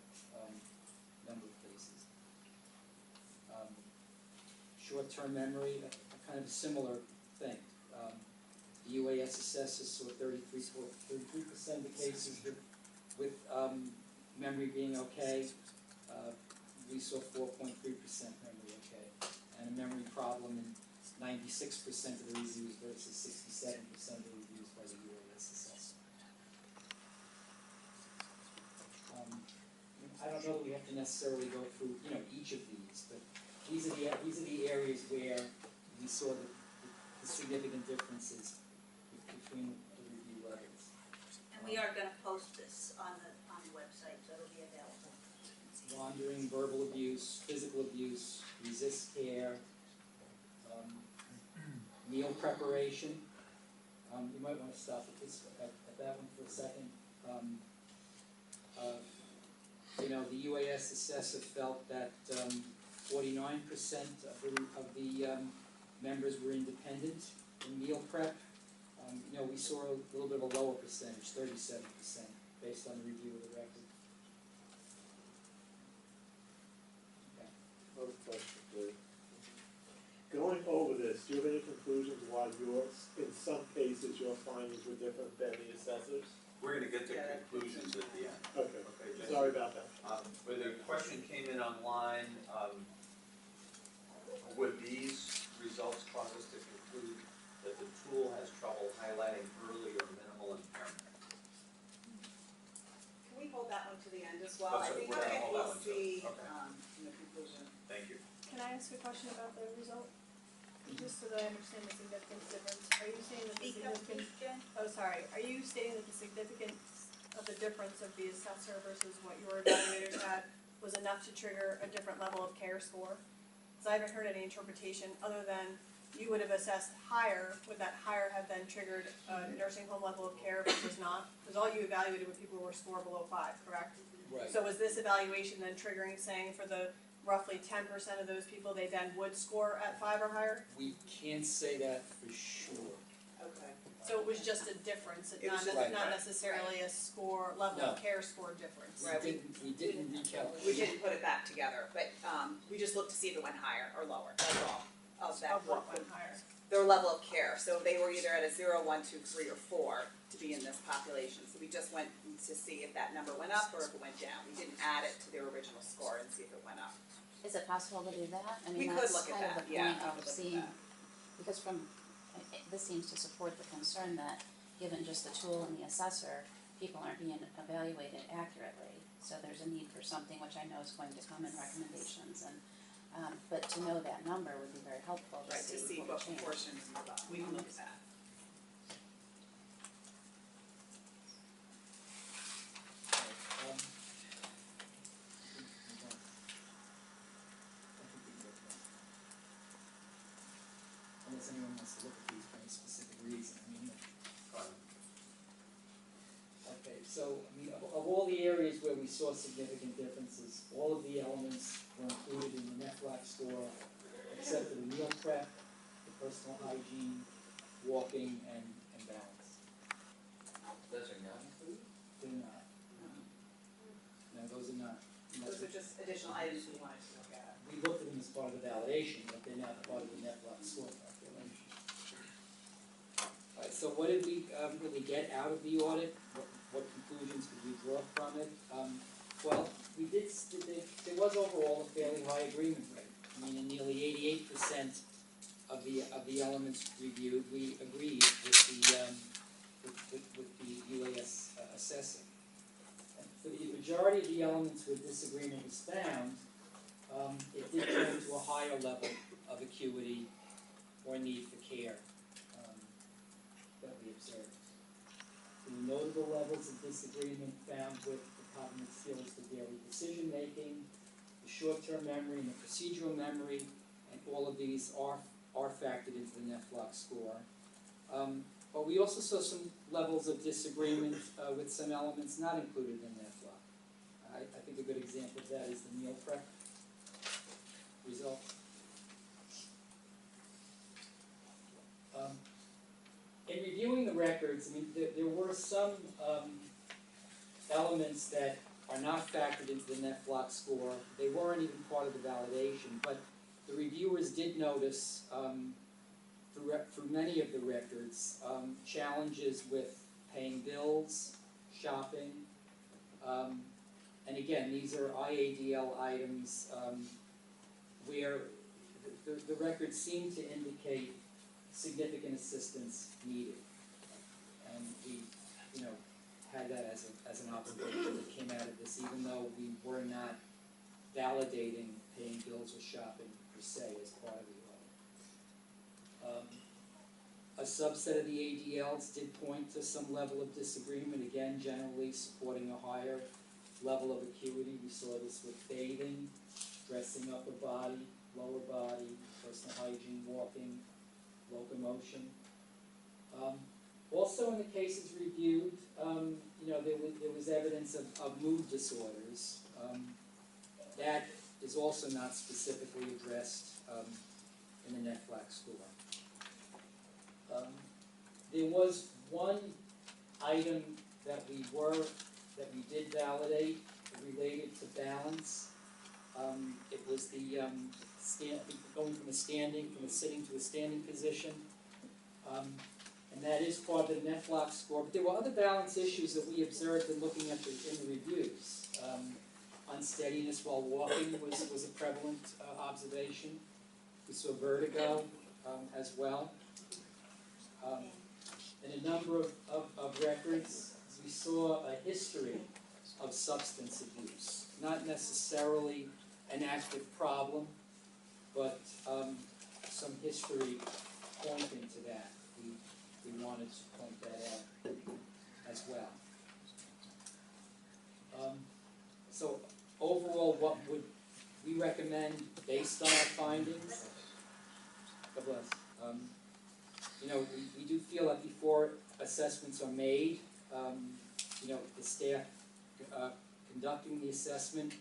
number of cases. Short-term memory, a kind of a similar thing. The UAS assessor saw 33% of the cases with memory being okay. We saw 4.3% memory okay, and a memory problem in 96% of the reviews versus 67% of the reviews by the UAS assessor. I don't know that we have to necessarily go through, each of these, but these are the areas where we saw the significant differences between the review levels. And we are gonna post this on the website, so it'll be available. Wandering, verbal abuse, physical abuse, resist care, meal preparation. You might want to stop at that one for a second. The UAS assessor felt that 49% of the members were independent in meal prep. We saw a little bit of a lower percentage, 37%, based on the review of the record. Okay. Another question, please. Going over this, do you have any conclusions why in some cases, your findings were different than the assessors? We're gonna get to conclusions at the end. Okay, Jen? sorry about that. But the question came in online, would these results cause us to conclude that the tool has trouble highlighting early or minimal impairment? Can we hold that one to the end as well? I That's think what we're gonna hold that we'll one to. see, Okay. in the conclusion. Thank you. Can I ask a question about the result? Just so that I understand the significance difference, are you saying that the Speak up, significance, please, Jen. are you stating that the significance of the difference of the assessor versus what your evaluators had was enough to trigger a different level of care score? Cause I haven't heard any interpretation other than you would have assessed higher, would that higher have then triggered a nursing home level of care versus not? Cause all you evaluated were people who were score below 5, correct? Right. So was this evaluation then triggering, saying for the roughly 10% of those people, they then would score at 5 or higher? We can't say that for sure. Okay. So it was just a difference, It was just- not necessarily a score, level of care score difference? We didn't recalculate. We didn't put it back together, but, we just looked to see if it went higher or lower, that's all, of that. Of what went higher? Their level of care, so they were either at a 0, 1, 2, 3, or 4 to be in this population, so we just went to see if that number went up or if it went down. We didn't add it to their original score and see if it went up. Is it possible to do that? I We mean, could that's look at kind of that, the yeah, point we could of look at seeing, that. because this seems to support the concern that, given just the tool and the assessor, people aren't being evaluated accurately. So there's a need for something, which I know is going to come in recommendations, and, but to know that number would be very helpful to Right, to see what changed. proportions, we can look at that. Unless anyone wants to look at these for any specific reason, I mean. Okay, so, I mean, of all the areas where we saw significant differences, all of the elements were included in the NEFLAC score, except for the meal prep, the personal hygiene, walking, and balance. Those are not included? They're not. No, those are not. Those are just additional items we wanted to look at. We looked at them as part of the validation, but they're not part of the NEFLAC score calculation. Alright, so what did we really get out of the audit? What conclusions could we draw from it? Well, we did, there was overall a fairly high agreement rate. I mean, in nearly 88% of the elements reviewed, we agreed with the UAS assessing. And for the majority of the elements where disagreement was found, it did point to a higher level of acuity or need for care that we observed. The notable levels of disagreement found with the cognitive skills for daily decision making, the short-term memory and the procedural memory, and all of these are factored into the NEFLAC score. But we also saw some levels of disagreement with some elements not included in NEFLAC. I think a good example of that is the meal prep result. In reviewing the records, I mean, there were some elements that are not factored into the NEFLAC score. They weren't even part of the validation, but the reviewers did notice through many of the records challenges with paying bills, shopping, and again, these are IADL items where the records seem to indicate significant assistance needed. And we, had that as an obligation that came out of this, even though we were not validating paying bills or shopping per se as part of the audit. A subset of the ADLs did point to some level of disagreement, again, generally supporting a higher level of acuity. We saw this with bathing, dressing upper body, lower body, personal hygiene, walking, locomotion. Also in the cases reviewed, there was evidence of mood disorders. That is also not specifically addressed in the NEFLAC score. There was one item that we did validate related to balance. It was the going from a sitting to a standing position. And that is part of the NEFLAC score. But there were other balance issues that we observed in looking at in the reviews. Unsteadiness while walking was a prevalent observation. We saw vertigo as well. In a number of records, we saw a history of substance abuse. Not necessarily an active problem, but some history pointing to that. We wanted to point that out as well. So overall, what would we recommend based on our findings? God bless. We do feel that before assessments are made, the staff conducting the assessment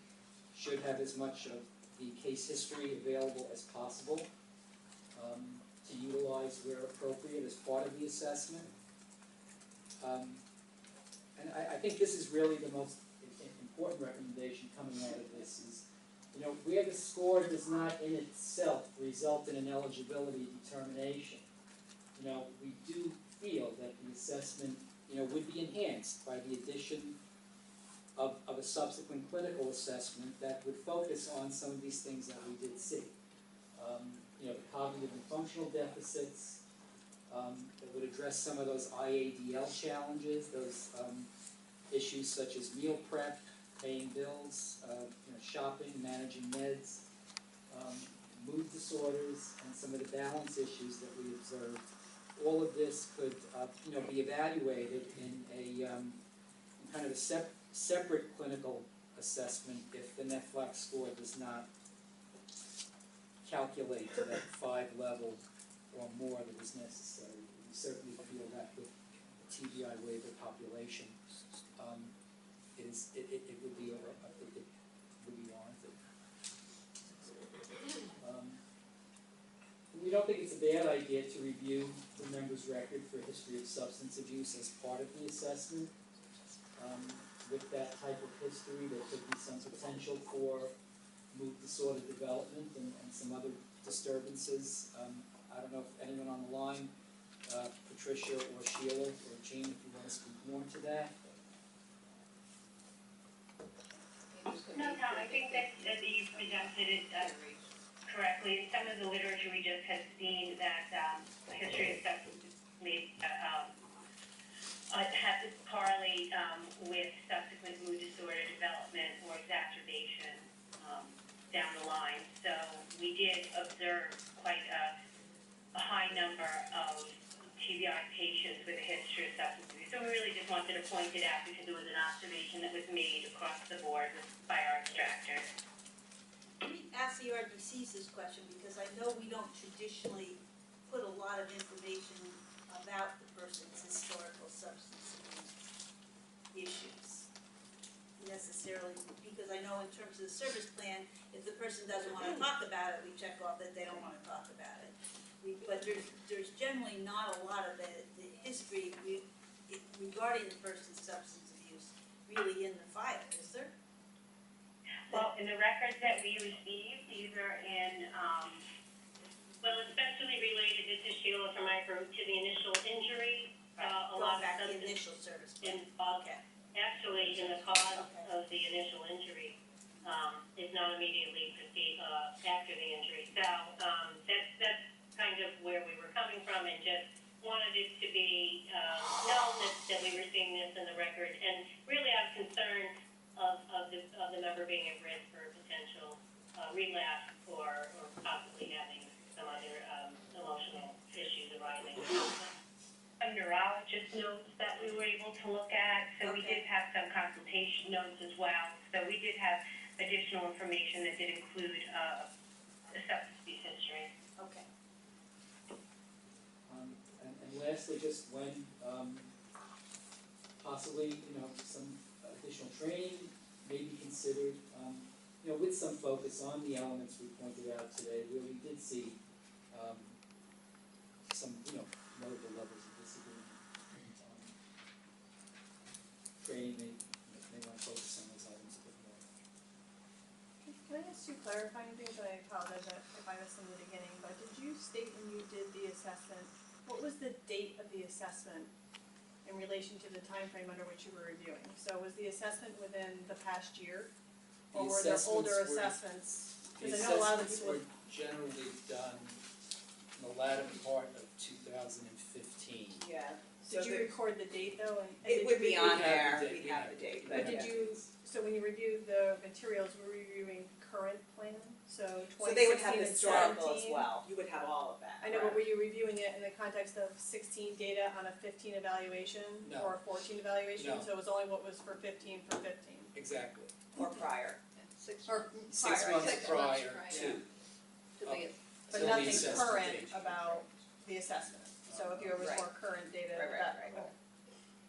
should have as much of the case history available as possible, to utilize where appropriate as part of the assessment. And I think this is really the most important recommendation coming out of this is, you know, where the score does not in itself result in an eligibility determination, you know, we do feel that the assessment, you know, would be enhanced by the addition of a subsequent clinical assessment that would focus on some of these things that we did see. You know, the cognitive and functional deficits, that would address some of those IADL challenges, those issues such as meal prep, paying bills, you know, shopping, managing meds, mood disorders, and some of the balance issues that we observed. All of this could, you know, be evaluated in a in kind of a separate clinical assessment if the NEFLAC score does not calculate to that 5 level or more that is necessary. We certainly feel that with the TBI waiver population, it would be warranted. We don't think it's a bad idea to review the member's record for history of substance abuse as part of the assessment. With that type of history, there could be some potential for mood disorder development and some other disturbances. I don't know if anyone on the line, Patricia or Sheila or Jean, if you want to speak more to that. No, Tom, I think that you presented it correctly. In some of the literature we just had seen that a history of substance abuse has to correlate with subsequent mood disorder development or exacerbation down the line. So we did observe quite a high number of TBI patients with a history of substance abuse. So we really just wanted to point it out because it was an observation that was made across the board by our extractor. Let me ask the RDCs this question because I know we don't traditionally put a lot of information about the person's historical substance abuse issues necessarily, because I know in terms of the service plan, if the person doesn't want to talk about it, we check off that they don't want to talk about it. But there's generally not a lot of the history regarding the person's substance abuse really in the file, is there? Well, in the records that we received, either in, well, especially related, this is Sheila from Micro, to the initial injury, a lot of back to the substance initial service plan. okay. Actually, in the cause of the initial injury, is not immediately after the injury. So that's kind of where we were coming from, and just wanted it to be known that we were seeing this in the record, and really out of concern of the member being at risk for potential relapse or possibly having some other emotional issues arising. Some neurologist notes that we were able to look at, so we did have some consultation notes as well. So we did have additional information that did include a substance abuse history. Okay. And lastly, just when possibly, you know, some additional training may be considered, you know, with some focus on the elements we pointed out today, where we did see some, you know, notable levels of disagreement. Training may want to focus on those items a bit more. Can I ask two clarifying things, and I apologize if I missed them in the beginning, but did you state when you did the assessment, what was the date of the assessment in relation to the time frame under which you were reviewing? So was the assessment within the past year? Or were there older assessments? Because I know a lot of the people. Were generally done in the latter part of 2015. Yeah. Did you record the date though? And It did would you be review- on there, we'd have the date, But but did yeah. you, so when you reviewed the materials, were you reviewing current plan? So So they would have 2016 and historical as 17? well, you would have all of that. I know, but were you reviewing it in the context of 16 data on a 15 evaluation? No. Or a 14 evaluation? No. So it was only what was for 15 for 15? Exactly. Or prior. Or 6 prior, months prior to. But till the nothing assessment current date. about the assessment. So if there was Right. more current data, Right. that,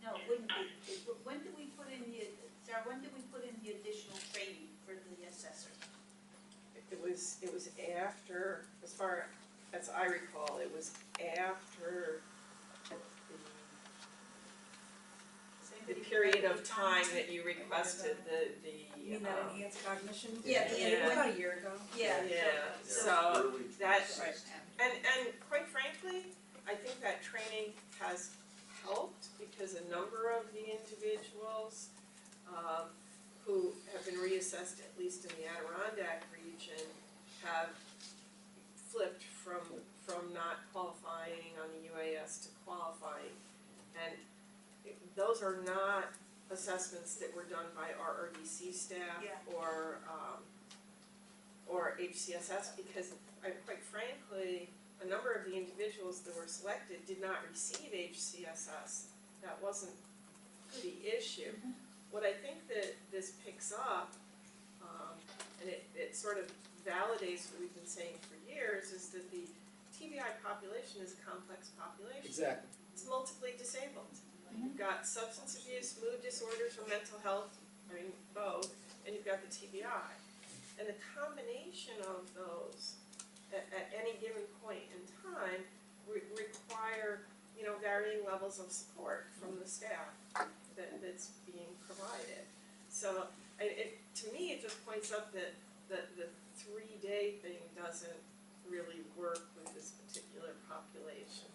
No, it wouldn't be. When did we put in the, Sarah, when did we put in the additional training for the assessor? It period of time that you requested the You mean that enhanced cognition? Yeah, About a year ago. Yeah. So that's, and quite frankly, I think that training has helped because a number of the individuals who have been reassessed, at least in the Adirondack region, have flipped from not qualifying on the UAS to qualifying. And those are not assessments that were done by our RDC staff or HCSS, because quite frankly, a number of the individuals that were selected did not receive HCSS. That wasn't the issue. What I think that this picks up, and it sort of validates what we've been saying for years, is that the TBI population is a complex population. Exactly. It's multiply disabled. You've got substance abuse, mood disorders, or mental health, I mean both, and you've got the TBI. And the combination of those at any given point in time require, varying levels of support from the staff that's being provided. So to me, it just points up that the 3-day thing doesn't really work with this particular population.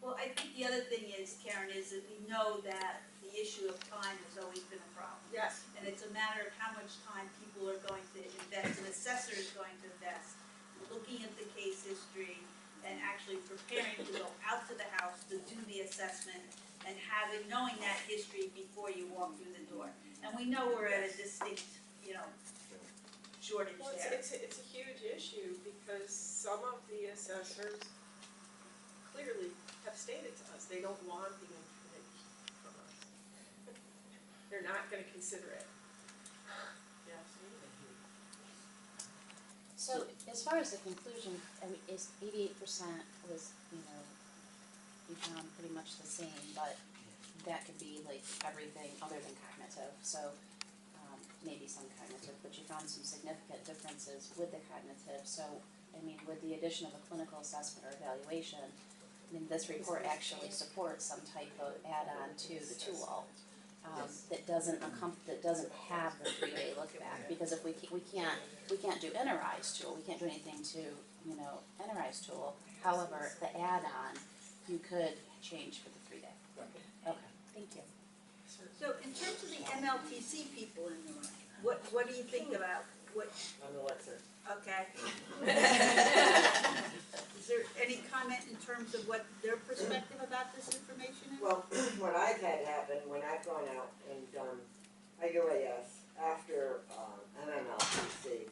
Well, I think the other thing is, Karen, is that we know that the issue of time has always been a problem. Yes. And it's a matter of how much time people are going to invest, an assessor is going to invest, looking at the case history and actually preparing to go out to the house to do the assessment and knowing that history before you walk through the door. And we know we're at a distinct, shortage Well, there. it's a huge issue because some of the assessors clearly have stated to us they don't want the information from us. They're not gonna consider it. Yes. So as far as the conclusion, I mean, is 88% was, we found pretty much the same, but that could be like everything other than cognitive, so maybe some cognitive, but you found some significant differences with the cognitive, so I mean, with the addition of a clinical assessment or evaluation, I mean, this report actually supports some type of add-on to the tool that doesn't have the 3-day look back, because if we can't do NRI's tool, we can't do anything to NRI's tool. However, the add-on you could change for the 3-day. Okay, thank you. So in terms of the MLTC people in the room, what do you think about what? I'm the lecturer. Okay. Is there any comment in terms of what their perspective about this information is? Well, what I've had happen when I've gone out and done a UAS after MMLTC,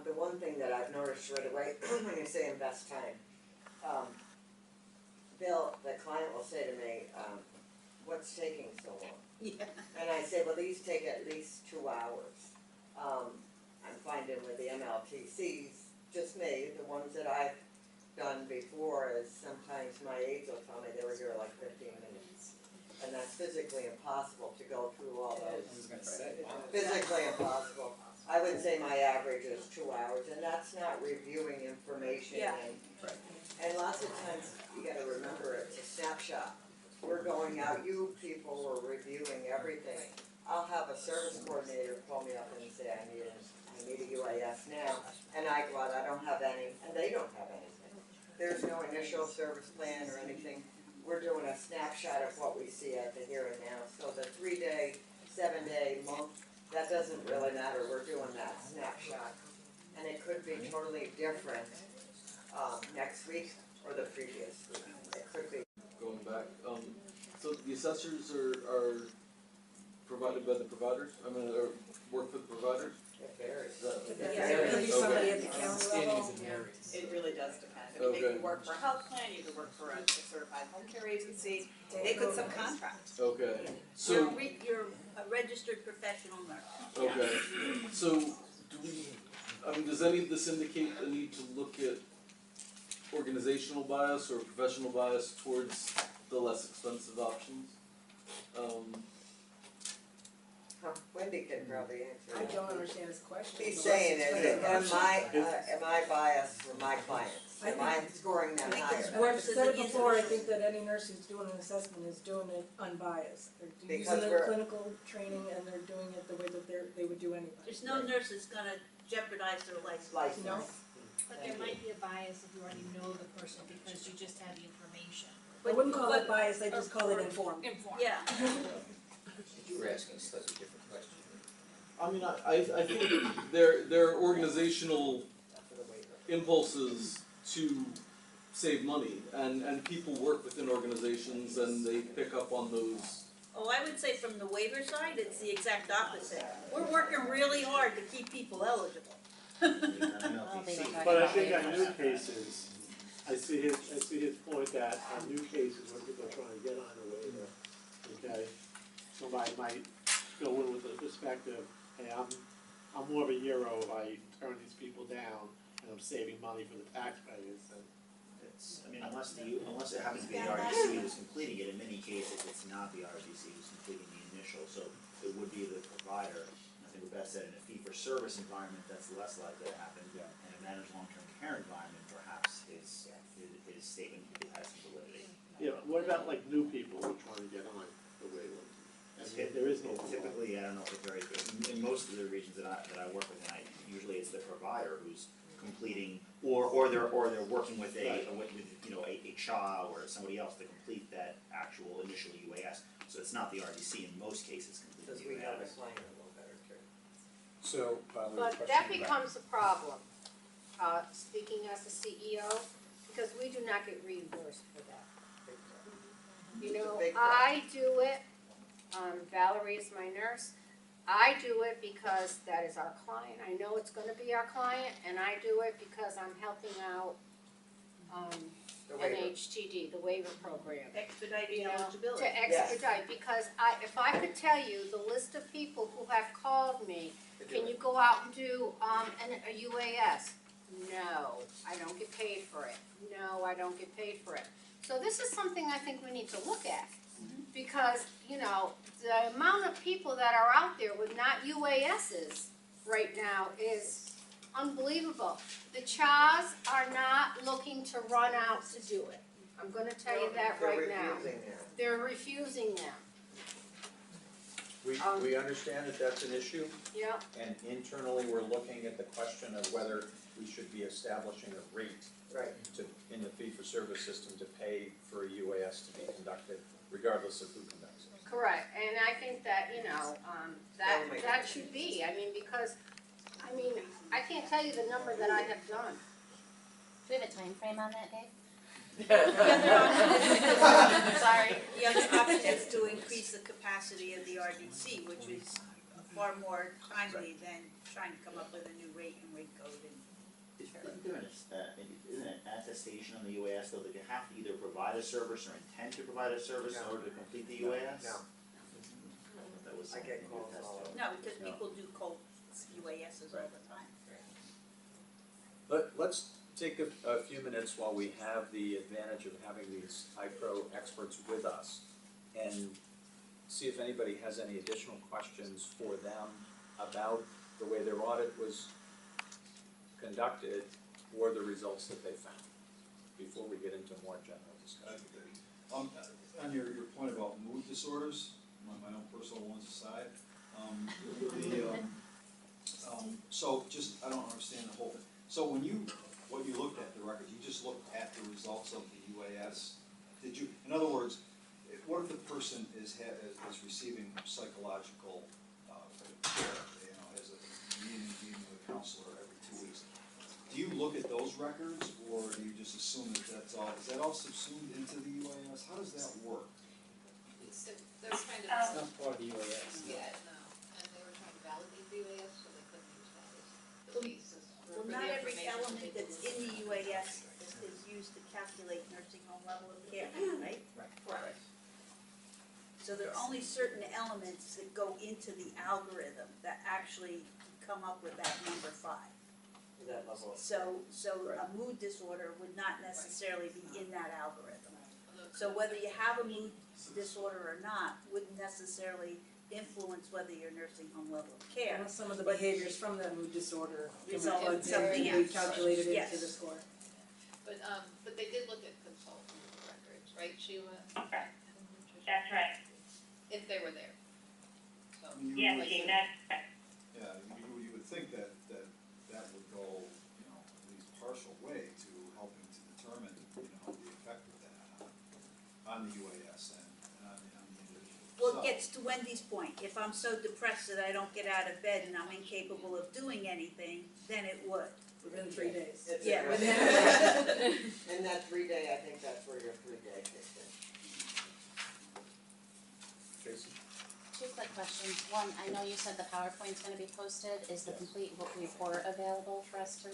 the one thing that I've noticed right away when you say invest time, Bill, the client will say to me, what's taking so long? Yeah. And I say, well, these take at least 2 hours. I'm finding with the MLTCs, just me, the ones that I've done before, is sometimes my aides will tell me they were here like 15 minutes. And that's physically impossible to go through all those. Physically impossible. I would say my average is 2 hours, and that's not reviewing information. Yeah. And lots of times, you gotta remember, it's a snapshot. We're going out, you people were reviewing everything. I'll have a service coordinator call me up and say, I need a UAS now, and I go out, I don't have any, and they don't have anything. There's no initial service plan or anything. We're doing a snapshot of what we see at the here and now. So the 3-day, 7-day, month, that doesn't really matter. We're doing that snapshot. And it could be totally different next week or the previous week. It could be. Going back, so the assessors are provided by the providers? Or work with the providers? It varies. Really somebody at the county level? It really does depend. I mean, they could work for a health plan, you could work for a certified home care agency, they could subcontract. Okay, so. You're a registered professional nurse. Okay, so do we, does any of this indicate a need to look at organizational bias or professional bias towards the less expensive options? Wendy can probably answer that. I don't understand his question. He's saying is, am I biased for my clients? I Am I scoring that I think higher? it's I've worse said than it the before, I individual. think that any nurse who's doing an assessment is doing it unbiased. They're Because using their we're- clinical training and they're doing it the way that they would do anyway. There's no nurse that's gonna jeopardize their license. No. But there might be a bias if you already know the person because you just have the information. I wouldn't call it biased, I just call it informed. Informed. Yeah. You were asking a slightly different question. I mean, I think there are organizational impulses to save money, and people work within organizations and they pick up on those. Oh, I would say from the waiver side, it's the exact opposite. We're working really hard to keep people eligible. But I think on new cases, I see his point that on new cases where people are trying to get on a waiver, okay? Somebody might go in with the perspective, hey, I'm more of a hero if I turn these people down and I'm saving money for the taxpayers, and It's, I mean, unless it happens to be the RDC who's completing it, in many cases, it's not the RDC who's completing the initial, so it would be the provider. I think what Beth said, in a fee-for-service environment, that's less likely to happen. Yeah. In a managed long-term care environment, perhaps his statement has some validity. yeah, what about like new people who are trying to get on the waiver? And there is no law. Typically, I don't know if it varies, but in most of the regions that I work with, usually it's the provider who's completing, or they're working with with a CHA or somebody else to complete that actual initial UAS. So it's not the RDC in most cases completing the UAS. So, we have a But question that about- becomes a problem, speaking as the CEO, because we do not get reimbursed for that. You know, I do it, Valerie is my nurse, I do it because that is our client, I know it's gonna be our client, and I do it because I'm helping out, NHTD, the waiver program. Expediting You know, eligibility. to expedite, because if I could tell you the list of people who have called me, can you go out and do, a UAS? No, I don't get paid for it. No, I don't get paid for it. So this is something I think we need to look at. Because, you know, the amount of people that are out there with not UASs right now is unbelievable. The CHAs are not looking to run out to do it. I'm gonna tell you that right now. They're refusing them. We understand that that's an issue, Yep. and internally, we're looking at the question of whether we should be establishing a rate in the fee-for-service system to pay for a UAS to be conducted, regardless of who conducts it. Correct, and I think that, you know, that should be, I mean, because, I can't tell you the number that I have done. Do we have a time frame on that, Dave? Sorry. The other option is to increase the capacity of the RDC, which is far more timely than trying to come up with a new rate and rate code and. Isn't an attestation on the UAS though that you have to either provide a service or intend to provide a service in order to complete the UAS? No. That was I get something calls to attest all to. over. No, because people do cold UASs all the time. Let's take a few minutes while we have the advantage of having these iPro experts with us and see if anybody has any additional questions for them about the way their audit was conducted or the results that they found, before we get into more general discussion. On your point about mood disorders, my own personal ones aside, so just, I don't understand the whole thing. So when what you looked at the records, you just looked at the results of the UAS? Did you, in other words, what if the person is receiving psychological care, as a meeting with a counselor every 2 weeks? Do you look at those records, or do you just assume that is that all subsumed into the UAS? How does that work? They're kind of. It's not part of the UAS. Yeah, no, and they were trying to validate the UAS, so they couldn't use that as the basis for Well, the not every information element they that's did. in the UAS is used to calculate nursing home level of care, right? Correct. So there are only certain elements that go into the algorithm that actually come up with that number 5. That level of. So a mood disorder would not necessarily be in that algorithm. So whether you have a mood disorder or not wouldn't necessarily influence whether you're nursing home level of care. Unless some of the behaviors from that mood disorder Result in something something be else. calculated Yes. into the score. But they did look at consultant records, right, Sheila? Okay. That's right. If they were there. So, Yes, Jean, that's correct. Yeah, you would think that would go, at least partial way to helping to determine, the effect of that on the UAS and on the individual. Well, it gets to Wendy's point, if I'm so depressed that I don't get out of bed and I'm incapable of doing anything, then it would. Within 3 days. It's Yeah, a- within- In that 3 day, I think that's where your 3 day kicks in. Tracy? Two quick questions. One, I know you said the PowerPoint's gonna be posted. Is the complete report available for us to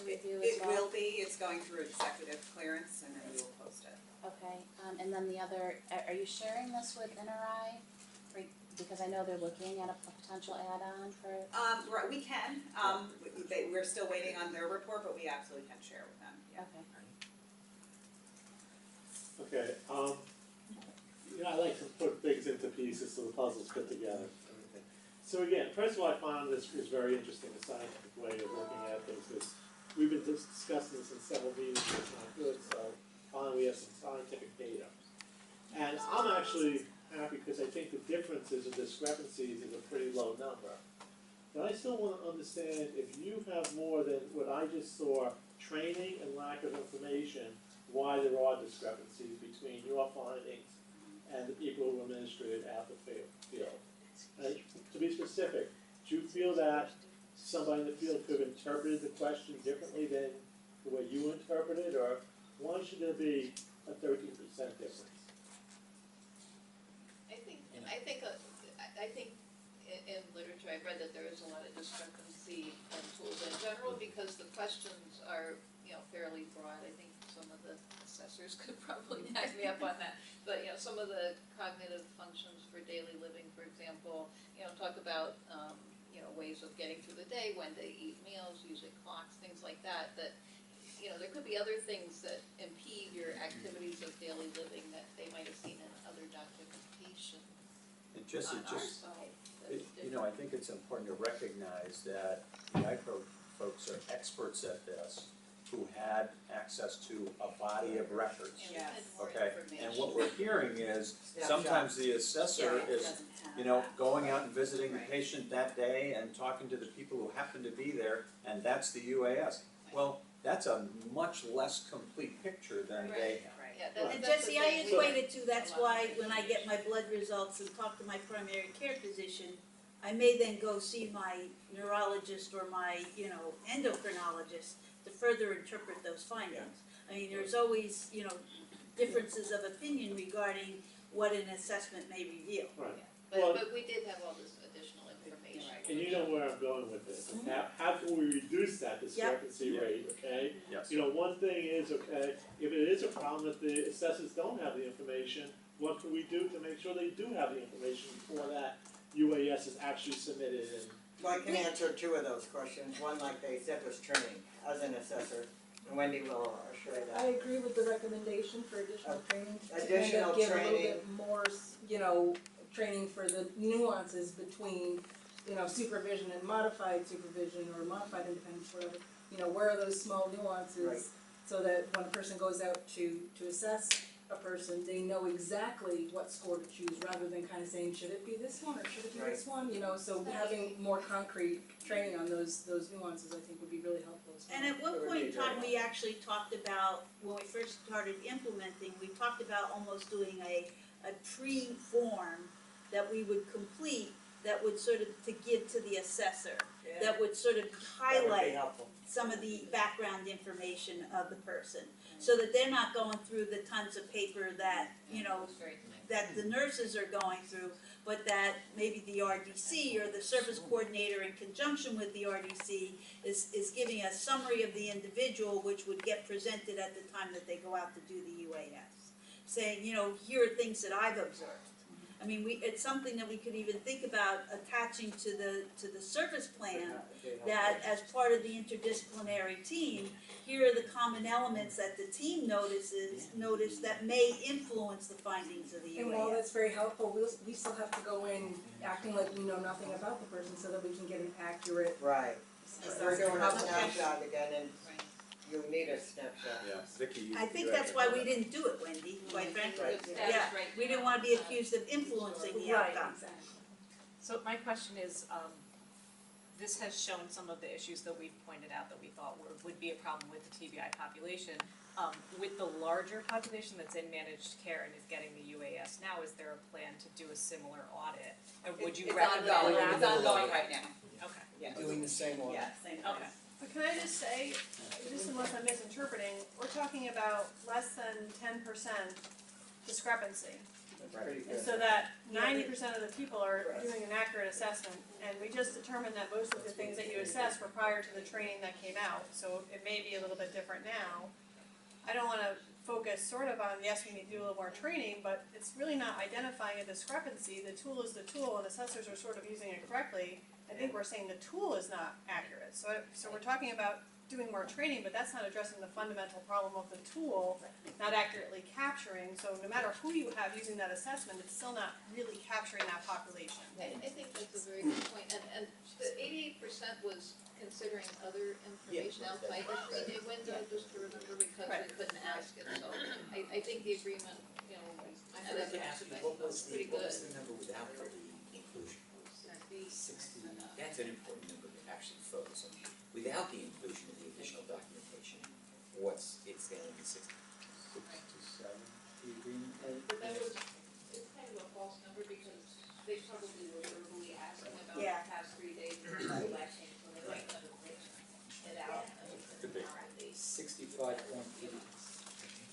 review as It well? will be, it's going through executive clearance and then we will post it. Okay, and then the other, are you sharing this with NRI? Because I know they're looking at a potential add-on for. We can, we're still waiting on their report, but we absolutely can share with them, yeah. Okay. Okay, I like to put things into pieces so the puzzles fit together. Everything. So again, first of all, I found this is very interesting, the scientific way of looking at things, because we've been discussing this in several meetings, it's not good, so finally we have some scientific data. And I'm actually happy because I think the differences and discrepancies is a pretty low number. But I still want to understand if you have more than what I just saw, training and lack of information, why there are discrepancies between your findings and the people who administered it at the field. And to be specific, do you feel that somebody in the field could have interpreted the question differently than the way you interpreted, or why should there be a 13% difference? I think in literature, I've read that there is a lot of discrepancy in tools in general, because the questions are, fairly broad. I think some of the assessors could probably back me up on that. But, some of the cognitive functions for daily living, for example, talk about, ways of getting through the day, when they eat meals, using clocks, things like that, there could be other things that impede your activities of daily living that they might have seen in other documentation And just, on our side. I think it's important to recognize that the IPRO folks are experts at this, who had access to a body of records. Yes. Okay, and what we're hearing is, sometimes the assessor is, going out and visiting the patient that day and talking to the people who happen to be there, and that's the UAS. Well, that's a much less complete picture than they have. And Jesse, I equate it to, that's why when I get my blood results and talk to my primary care physician, I may then go see my neurologist or my, endocrinologist to further interpret those findings. I mean, there's always, differences of opinion regarding what an assessment may reveal. Right. But we did have all this additional information. And you know where I'm going with this. How can we reduce that discrepancy rate, okay? Yes. One thing is, okay, if it is a problem that the assessors don't have the information, what can we do to make sure they do have the information before that UAS is actually submitted? And Well, I can answer 2 of those questions. One, like they said, was training as an assessor. And Wendy will assure you I that. agree with the recommendation for additional training. Additional To kind of give a little training. bit more, training for the nuances between, supervision and modified supervision or modified independence, whatever. Where are those small nuances? Right. So that when a person goes out to assess a person, they know exactly what score to choose, rather than kind of saying, should it be this one or should it be this one? So having more concrete training on those nuances, I think, would be really helpful as well. And at one point in time, we actually talked about, when we first started implementing, we talked about almost doing a pre-form that we would complete, that would sort of to give to the assessor, that would sort of highlight some of the background information of the person, so that they're not going through the tons of paper that, that the nurses are going through, but that maybe the RDC or the service coordinator in conjunction with the RDC is giving a summary of the individual, which would get presented at the time that they go out to do the UAS. Saying, here are things that I've observed. I mean, it's something that we could even think about attaching to the service plan, that as part of the interdisciplinary team, here are the common elements that the team notice that may influence the findings of the UAS. And while that's very helpful, we still have to go in acting like we know nothing about the person so that we can get an accurate. Right. We're doing a snapshot again, and You need a snapshot. Yeah, Vicky, you. I think that's why we didn't do it, Wendy, quite frankly. Yeah, we didn't wanna be accused of influencing the Right. outcome. So my question is, this has shown some of the issues that we've pointed out that we thought would be a problem with the TBI population. With the larger population that's in managed care and is getting the UAS now, is there a plan to do a similar audit? And would you recommend? It's ongoing right now. Okay. Yeah. Doing the same audit. Yeah, same Okay. But can I just say, just unless I'm misinterpreting, we're talking about less than 10% discrepancy. Pretty And good. so that 90% of the people are doing an accurate assessment, and we just determined that most of the things that you assessed were prior to the training that came out, so it may be a little bit different now. I don't wanna focus sort of on, yes, we need to do a little more training, but it's really not identifying a discrepancy. The tool is the tool, and assessors are sort of using it correctly. I think we're saying the tool is not accurate, so we're talking about doing more training, but that's not addressing the fundamental problem of the tool not accurately capturing, so no matter who you have using that assessment, it's still not really capturing that population. I think that's a very good point, and the 88% was considering other information outside the 3-day window, just to remember, because we couldn't ask it, so I think the agreement, you know, I forgot to ask you, what was pretty the good. number without the inclusion? 60, that's an important number to actually focus on. Without the inclusion of the additional documentation, it's down to 60. 67, the agreement. But that was, it's kind of a false number because they probably were verbally asking about the Yeah. past 3 days of election, so they might not have written it out. Could be. 65.8.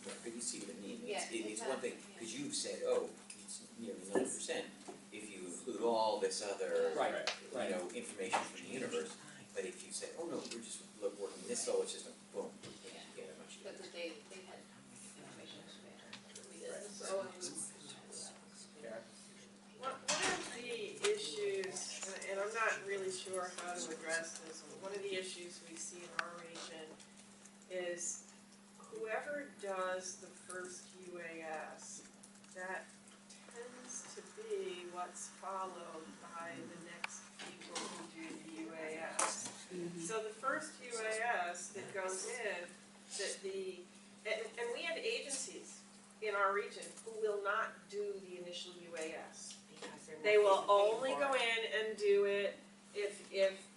But you see what I mean? Yeah, It's one thing, because you've said, oh, it's nearly 90%. If you include all this other, you know, information from the universe, but if you say, oh no, we're just working this solar system, boom, you can't get it much. But they had information expansion, we did, so. One of the issues, and I'm not really sure how to address this, but one of the issues we see in our region is whoever does the first UAS, that tends to be what's followed by the next people who do the UAS. So the first UAS that goes in, and we have agencies in our region who will not do the initial UAS. They will only go in and do it if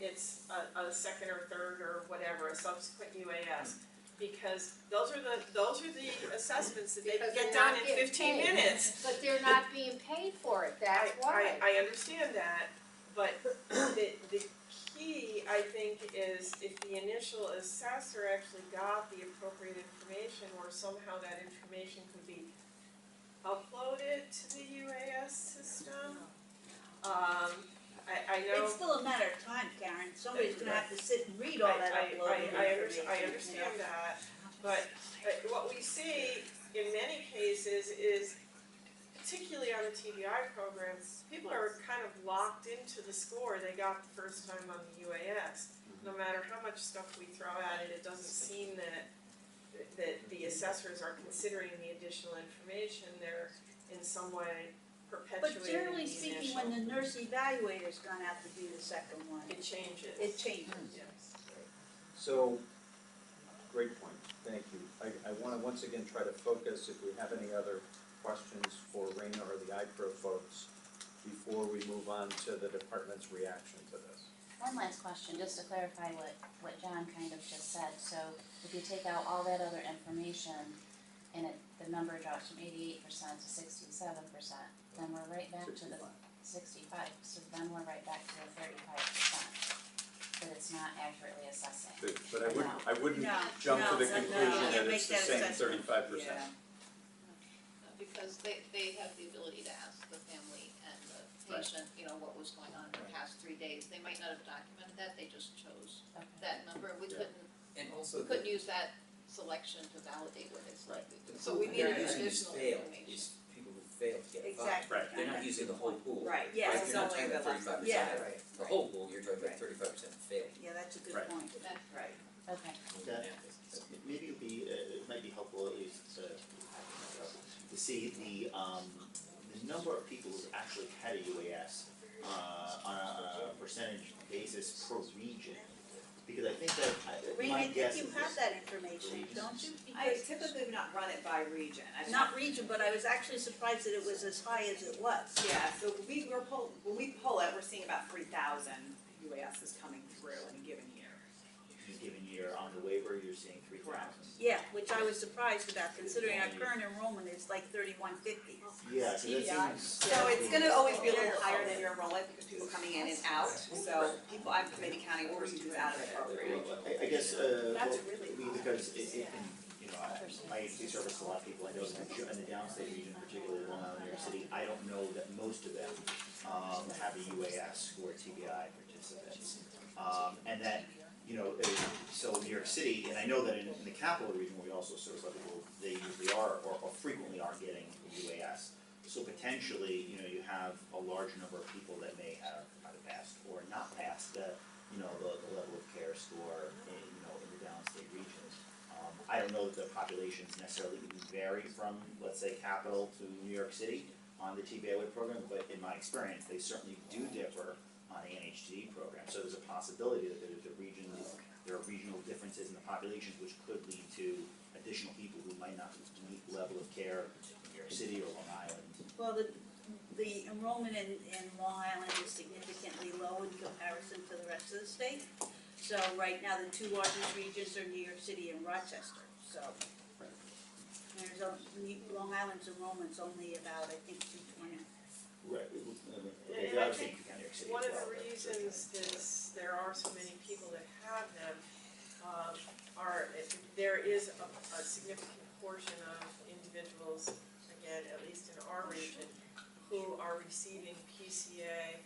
it's a second or third or whatever, a subsequent UAS. Because those are the assessments that they Because get they're done not in getting 15 paid. minutes. But they're not being paid for it, that's why. I understand that, but the key, I think, is if the initial assessor actually got the appropriate information, or somehow that information could be uploaded to the UAS system. I know. It's still a matter of time, Karen, somebody's gonna have to sit and read all that uploaded information. I understand that, but what we see in many cases is, particularly on the TBI programs, people are kind of locked into the score they got the first time on the UAS. No matter how much stuff we throw at it, it doesn't seem that the assessors are considering the additional information, they're in some way perpetuating But the generally initial. speaking, when the nurse evaluator's gonna have to do the second one, It changes. it changes. Yes. So, great point, thank you. I wanna once again try to focus, if we have any other questions for Raina or the IPRO folks, before we move on to the department's reaction to this. One last question, just to clarify what John kind of just said. So if you take out all that other information and the number drops from 88% to 67%, then we're right back to the 65, so then we're right back to the 35%. That it's not accurately assessing. But I wouldn't No, jump to the no, conclusion no, that make it's the that same assessment. 35%. Yeah. Because they have the ability to ask the family and the patient, you know, what was going on in the past 3 days. They might not have documented that, they just chose that number. We couldn't, And also, couldn't use that selection to validate what it's likely to be. so we they're needed using is additional failed, information. is people who failed to get a Exactly. fine. They're not using the whole pool. Right, yes, You're not it's talking only about the last 35%. one. Yeah, The whole pool, you're talking about 35% failed. Yeah, that's a good Right. point. That's Right. Okay. Maybe it might be helpful is to see the number of people who actually had a UAS on a percentage basis per region. Because I think that, Rena, my I guess think is you have this. that information, don't you? I Because, typically would not run it by region. I've not region, but I was actually surprised that it was as high as it was. Yeah, so when we pull it, we're seeing about 3,000 UASs coming through in a given year. In a given year, on the waiver, you're seeing 3,000. Yeah, which I was surprised about considering our current enrollment is like 3,150. Yeah, so that seems. So it's gonna always be a little higher than your enrollment because people coming in and out, so people, I'm maybe counting a person who's out of the program. I guess, That's well, really because it can, you know, my agency service a lot of people I know in the downstate region, particularly Long Island, New York City. I don't know that most of them, have a UAS who are TBI participants. And that, you know, so New York City, and I know that in the capital region, we also service other people, they usually are, or frequently are getting a UAS. So potentially, you know, you have a large number of people that may have either passed or not passed the, you know, the level of care score in, you know, in the downstate regions. I don't know that the populations necessarily even vary from, let's say, capital to New York City on the TBI Waiver program, but in my experience, they certainly do differ on the NHTD program. So there's a possibility that there are regional differences in the populations which could lead to additional people who might not meet the level of care in New York City or Long Island. Well, the enrollment in Long Island is significantly low in comparison to the rest of the state. So right now, the two largest regions are New York City and Rochester, so. There's Long Island's enrollment's only about, I think, 220. Right. And I think one of the reasons is there are so many people that have them, there is a significant portion of individuals, again, at least in our region, who are receiving PCA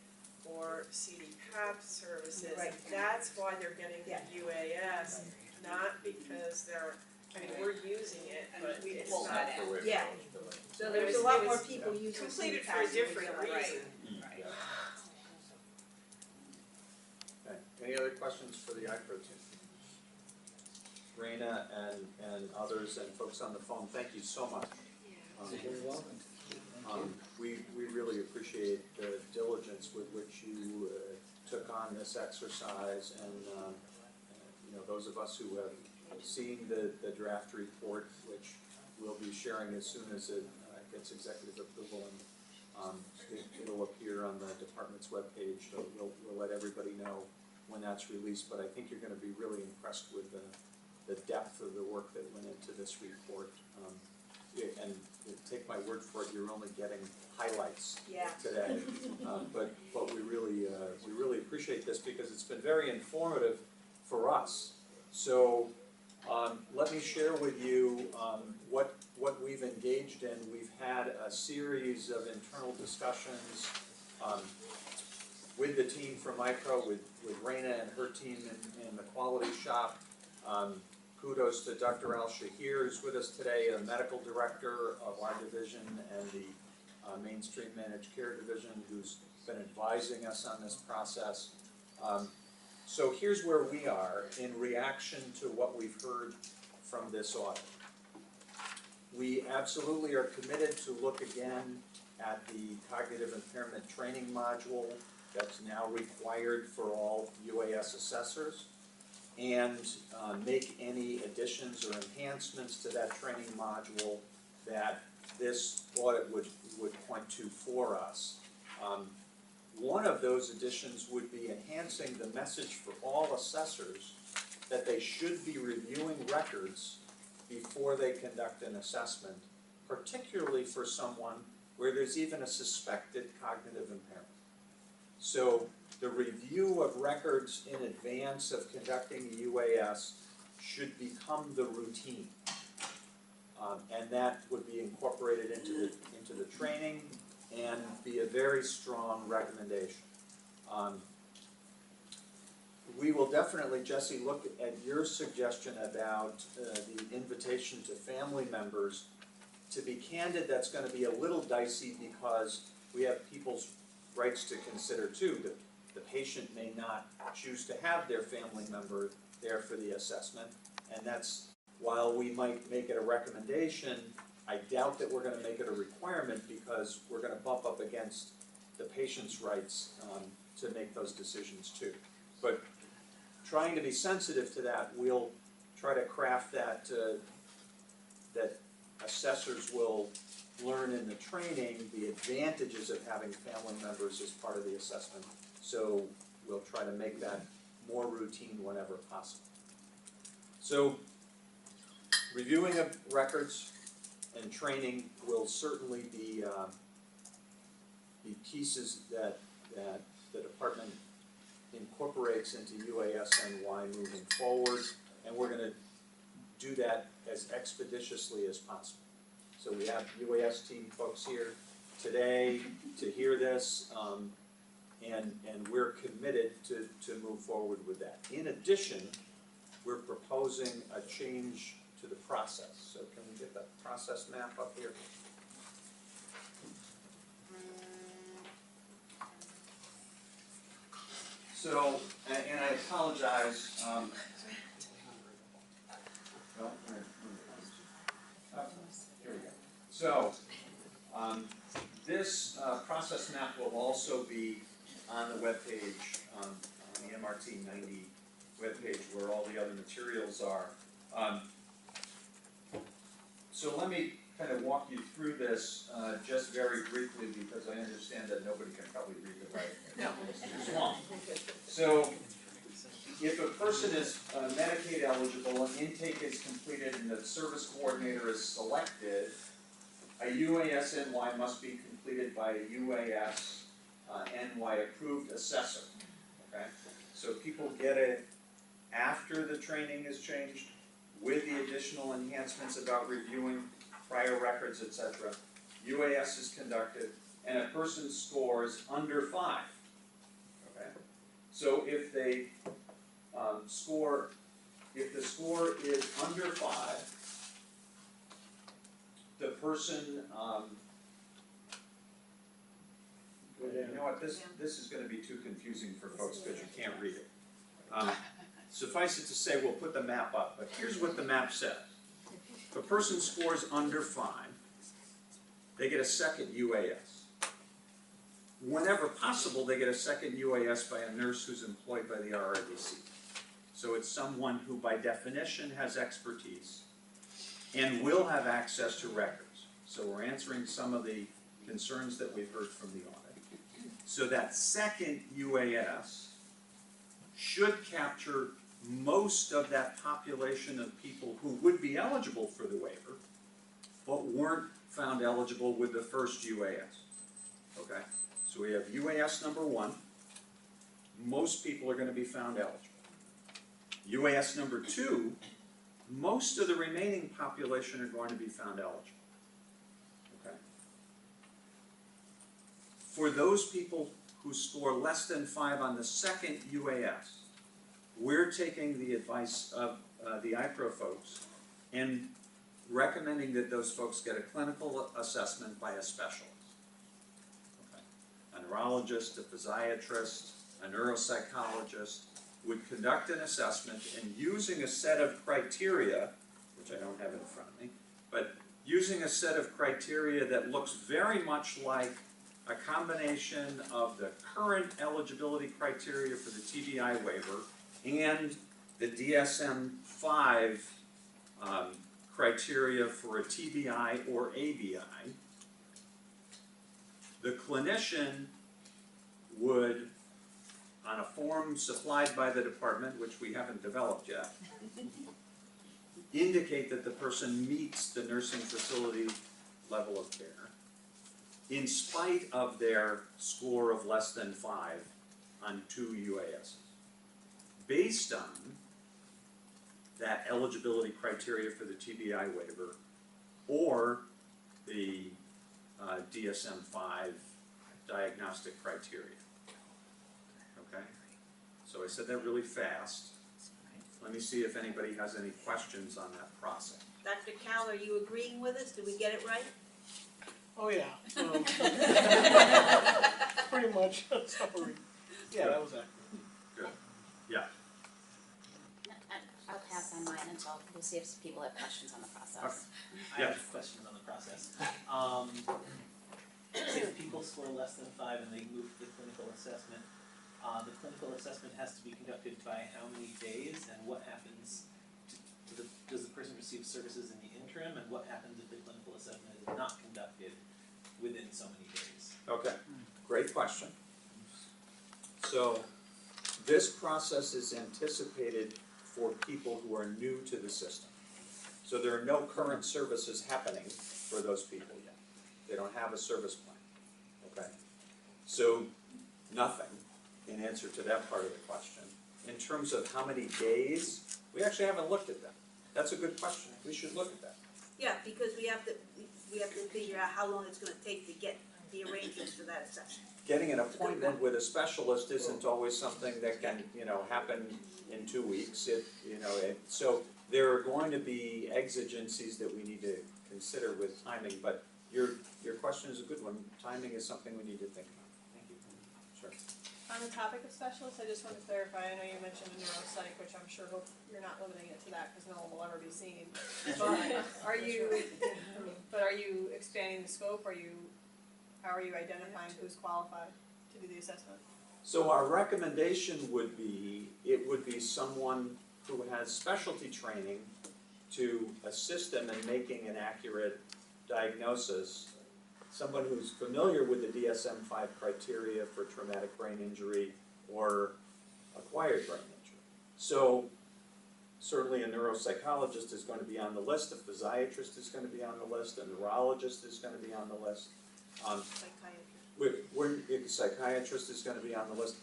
or CDPAP services. Right. That's why they're getting the UAS, not because I mean, we're using it, but we it's pulled not. that out. Yeah, so It there's was- a lot it more was people using completed CPAP for a than we different realize. reason. Okay, any other questions for the IPRO team? Raina and others and folks on the phone, thank you so much. You're welcome. We really appreciate the diligence with which you took on this exercise and, you know, those of us who have seen the draft report, which we'll be sharing as soon as it gets executive approval, and it'll appear on the department's webpage, so we'll let everybody know when that's released, but I think you're gonna be really impressed with the depth of the work that went into this report. And take my word for it, you're only getting highlights today. But we really appreciate this because it's been very informative for us. So let me share with you what we've engaged in. We've had a series of internal discussions with the team from IPRO, with Raina and her team in the quality shop. Kudos to Dr. Al-Shahir, who's with us today, a medical director of our division and the Mainstream Managed Care Division, who's been advising us on this process. So here's where we are in reaction to what we've heard from this audit. We absolutely are committed to look again at the cognitive impairment training module that's now required for all UAS assessors, and make any additions or enhancements to that training module that this audit would point to for us. One of those additions would be enhancing the message for all assessors that they should be reviewing records before they conduct an assessment, particularly for someone where there's even a suspected cognitive impairment. So the review of records in advance of conducting the UAS should become the routine. And that would be incorporated into the training and be a very strong recommendation. We will definitely, Jesse, look at your suggestion about the invitation to family members. To be candid, that's going to be a little dicey because we have people's rights to consider too. The patient may not choose to have their family member there for the assessment, and that's, while we might make it a recommendation, I doubt that we're going to make it a requirement because we're going to bump up against the patient's rights to make those decisions too. But trying to be sensitive to that, we'll try to craft that, that assessors will learn in the training the advantages of having family members as part of the assessment. So we'll try to make that more routine whenever possible. So reviewing of records and training will certainly be pieces that the department incorporates into UAS-N.Y moving forward, and we're going to do that as expeditiously as possible. So we have UAS team folks here today to hear this, and we're committed to move forward with that. In addition, we're proposing a change to the process. So can we get that process map up here? So, and I apologize, no, here we go. So, this process map will also be on the webpage, on the MRT 90 webpage where all the other materials are. So let me kind of walk you through this just very briefly, because I understand that nobody can probably read it right. No. It's too small. So if a person is Medicaid eligible and intake is completed and the service coordinator is selected, a UAS-N.Y must be completed by a UAS-N.Y approved assessor. Okay? So people get it after the training is changed, with the additional enhancements about reviewing prior records, etc. UAS is conducted, and a person scores under 5. Okay? So if they if the score is under 5, the person, you know what, this is going to be too confusing for folks because you can't read it. Suffice it to say, we'll put the map up, but here's what the map says. If a person scores under 5, they get a second UAS. Whenever possible, they get a second UAS by a nurse who's employed by the RRDC. So it's someone who, by definition, has expertise and will have access to records. So we're answering some of the concerns that we've heard from the audit. So that second UAS should capture most of that population of people who would be eligible for the waiver, but weren't found eligible with the first UAS. Okay? So we have UAS number 1. Most people are going to be found eligible. UAS number 2, most of the remaining population are going to be found eligible. Okay? For those people who score less than 5 on the second UAS, we're taking the advice of the IPRO folks and recommending that those folks get a clinical assessment by a specialist. Okay. A neurologist, a physiatrist, a neuropsychologist would conduct an assessment, and using a set of criteria, which I don't have in front of me, but using a set of criteria that looks very much like a combination of the current eligibility criteria for the TBI waiver and the DSM-5 criteria for a TBI or ABI, the clinician would, on a form supplied by the department, which we haven't developed yet, indicate that the person meets the nursing facility level of care in spite of their score of less than 5 on 2 UASs. Based on that eligibility criteria for the TBI waiver or the DSM-5 diagnostic criteria. Okay? So I said that really fast. Let me see if anybody has any questions on that process. Dr. Cal, are you agreeing with us? Did we get it right? Oh, yeah. Pretty much a summary. Yeah, that was accurate. Good. Yeah. I'll pass on mine until we'll see if people have questions on the process. I have questions on the process. If people score less than 5 and they move to the clinical assessment, The clinical assessment has to be conducted by how many days, and what happens does the person receive services in the interim, and what happens if the clinical assessment is not conducted within so many days? Okay, great question. So, this process is anticipated for people who are new to the system. So there are no current services happening for those people yet. They don't have a service plan, okay? So, nothing, in answer to that part of the question. In terms of how many days, we actually haven't looked at that. That's a good question, we should look at that. Yeah, because we have to figure out how long it's gonna take to get the arrangements for that assessment. Getting an appointment with a specialist isn't always something that can, happen in 2 weeks. So there are going to be exigencies that we need to consider with timing, but your question is a good one. Timing is something we need to think about. Thank you. Sure. On the topic of specialists, I just want to clarify, I know you mentioned a neuropsych, which I'm sure you're not limiting it to that because no one will ever be seen. But are you expanding the scope? How are you identifying who's qualified to do the assessment? So our recommendation would be, it would be someone who has specialty training to assist them in making an accurate diagnosis, someone who's familiar with the DSM-5 criteria for traumatic brain injury or acquired brain injury. So certainly a neuropsychologist is going to be on the list, a physiatrist is going to be on the list, a neurologist is going to be on the list. A psychiatrist is going to be on the list.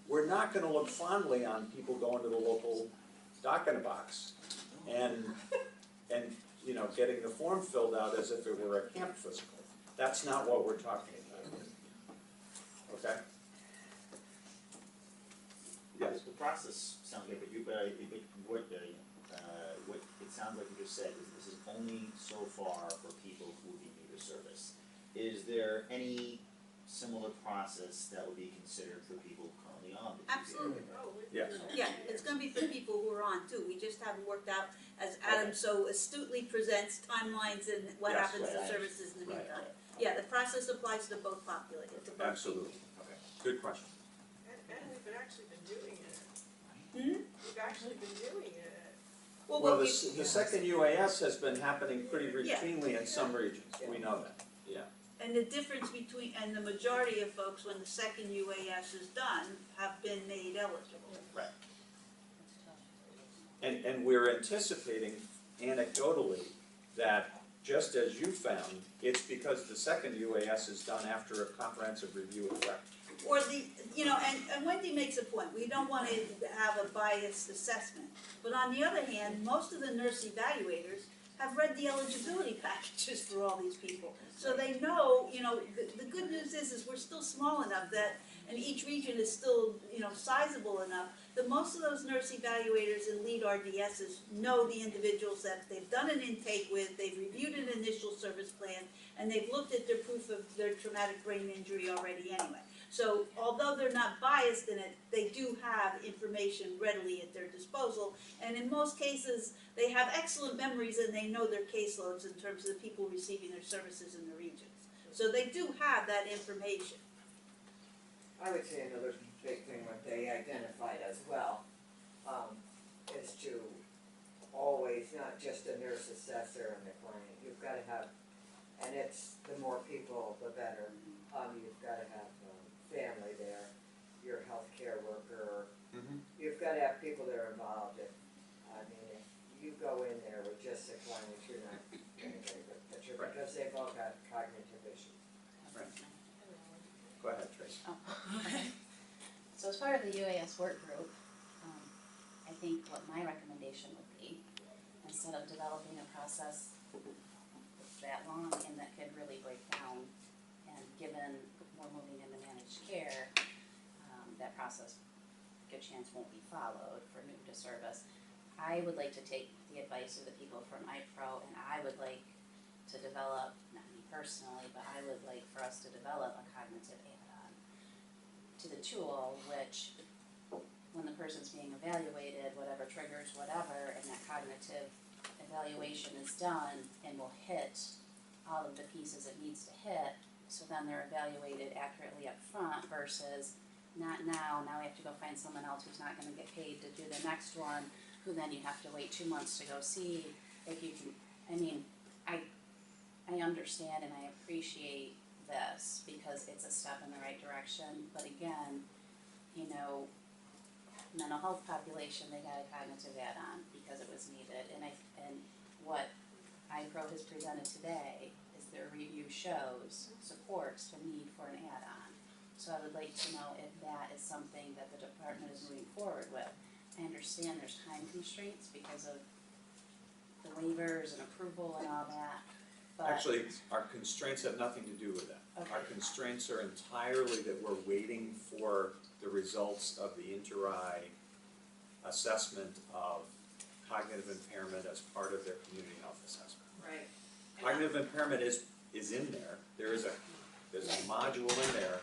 We're not going to look fondly on people going to the local doc-in-a-box and getting the form filled out as if it were a camp physical. That's not what we're talking about. Okay? Yes. The process sounds good, what it sounds like you just said is this is only so far for people who would be new to service. Is there any similar process that would be considered for people currently on the TBI? Absolutely. Yes. Yeah, it's gonna be for people who are on too, we just haven't worked out, as Adam so astutely presents, timelines and what Yes, happens to right. services in the Right. meantime. Yeah, the process applies to both populations, to both Absolutely. Okay. Good question. And we've actually been doing it. Hmm? We've actually been doing it. Well, what the second UAS has been happening pretty routinely in some regions. We know that. Yeah. And the difference between, and the majority of folks, when the second UAS is done, have been made eligible. Right. And we're anticipating anecdotally that just as you found, it's because the second UAS is done after a comprehensive review of record. Or and Wendy makes a point, we don't wanna have a biased assessment. But on the other hand, most of the nurse evaluators have read the eligibility packages for all these people. So they know, the good news is we're still small enough that, and each region is still, sizable enough, that most of those nurse evaluators and lead RDSs know the individuals that they've done an intake with, they've reviewed an initial service plan, and they've looked at their proof of their traumatic brain injury already anyway. So although they're not biased in it, they do have information readily at their disposal, and in most cases, they have excellent memories and they know their caseloads in terms of the people receiving their services in the regions. So they do have that information. I would say another big thing what they identified as well, is to always, not just a nurse assessor and the client, you've gotta have, and it's the more people, the better. You've gotta have family there, your healthcare worker, you've gotta have people that are involved. If you go in there with just a client, you're not gonna get a good picture, Right. because they've all got cognitive issues. Right. Go ahead, Tracy. Oh, okay. So as part of the UAS work group, I think what my recommendation would be, instead of developing a process that long and that could really break down, and given we're moving into managed care, that process, good chance won't be followed for new to service. I would like to take the advice of the people from iPro, and I would like to develop, not me personally, but I would like for us to develop a cognitive add-on to the tool, which when the person's being evaluated, whatever triggers whatever, and that cognitive evaluation is done and will hit all of the pieces it needs to hit, so then they're evaluated accurately up front versus not now, now we have to go find someone else who's not gonna get paid to do the next one, who then you have to wait 2 months to go see, if you can, I mean, I understand and I appreciate this, because it's a step in the right direction, but again, you know, mental health population, they got a cognitive add-on because it was needed, and what iPro has presented today is their review shows, supports the need for an add-on. So I would like to know if that is something that the department is moving forward with. I understand there's time constraints because of the waivers and approval and all that, but. Actually, our constraints have nothing to do with that. Okay. Our constraints are entirely that we're waiting for the results of the inter-I assessment of cognitive impairment as part of their community health assessment. Right. Cognitive impairment is in there. There's a module in there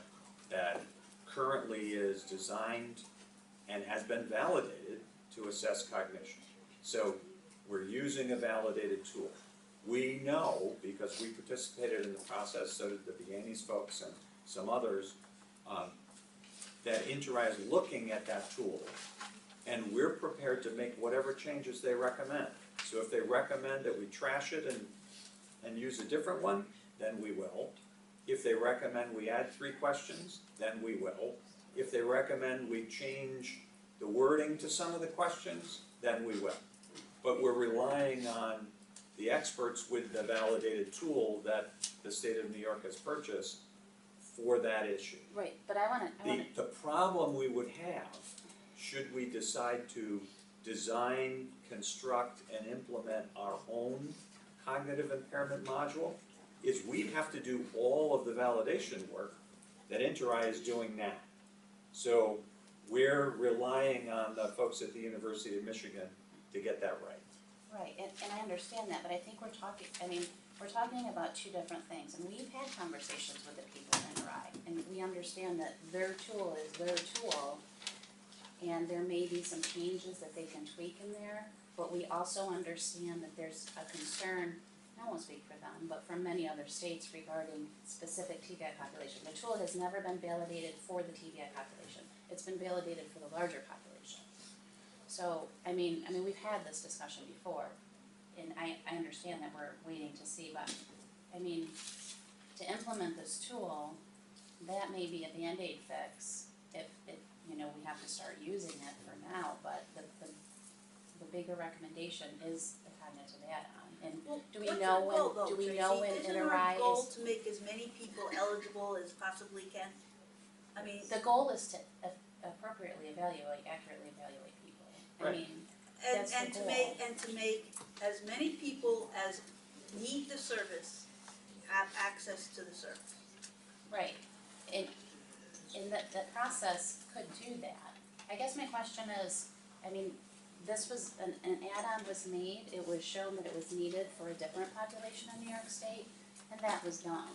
that currently is designed and has been validated to assess cognition. So we're using a validated tool. We know, because we participated in the process, so did the Vianney's folks and some others, that Inter-I is looking at that tool, and we're prepared to make whatever changes they recommend. So if they recommend that we trash it and use a different one, then we will. If they recommend we add 3 questions, then we will. If they recommend we change the wording to some of the questions, then we will. But we're relying on the experts with the validated tool that the state of New York has purchased for that issue. Right, but I wanna. The problem we would have, should we decide to design, construct, and implement our own cognitive impairment module, is we'd have to do all of the validation work that Inter-I is doing now. So we're relying on the folks at the University of Michigan to get that right. Right, and I understand that, but I think we're talking about 2 different things, and we've had conversations with the people in Inter-I, and we understand that their tool is their tool, and there may be some changes that they can tweak in there, but we also understand that there's a concern, I won't speak for them, but from many other states regarding specific TBI population. The tool has never been validated for the TBI population, it's been validated for the larger population. So, I mean, we've had this discussion before, and I understand that we're waiting to see, but, I mean, to implement this tool, that may be a Band-Aid fix if you know, we have to start using it for now, but the bigger recommendation is the cognitive add-on. And do we know when Inter-I Isn't our goal is? to make as many people eligible as possibly can? I mean. The goal is to appropriately accurately evaluate people. I mean, that's the goal. To make as many people as need the service have access to the service. Right, and that process could do that. I guess my question is, I mean, this was, an add-on was made, it was shown that it was needed for a different population in New York State, and that was done.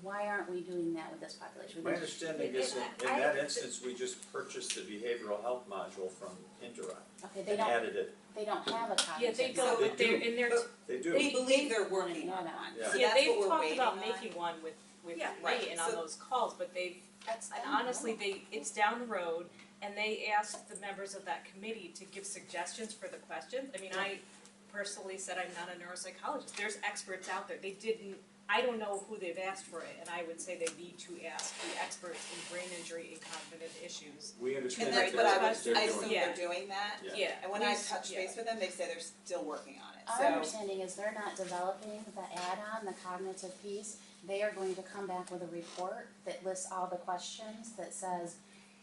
Why aren't we doing that with this population? My understanding is in that instance, we just purchased the behavioral health module from Inter-I Okay, and added it. they don't have a cognitive. Yeah, they don't, but they're in their. They do. We believe they're working on one, Yeah. so Yeah, that's they've what we're talked waiting about on. making one with Yeah, me right, and on so- those calls, but and honestly, it's down the road, and they asked the members of that committee to give suggestions for the questions. I mean, I personally said I'm not a neuropsychologist, there's experts out there, I don't know who they've asked for it, and I would say they need to ask the experts in brain injury and cognitive issues. We understand And that that's what I they're assume doing they're doing that. Yeah. And when I touch base with them, they say they're still working on it, Our understanding is they're not developing the add-on, the cognitive piece. They are going to come back with a report that lists all the questions, that says,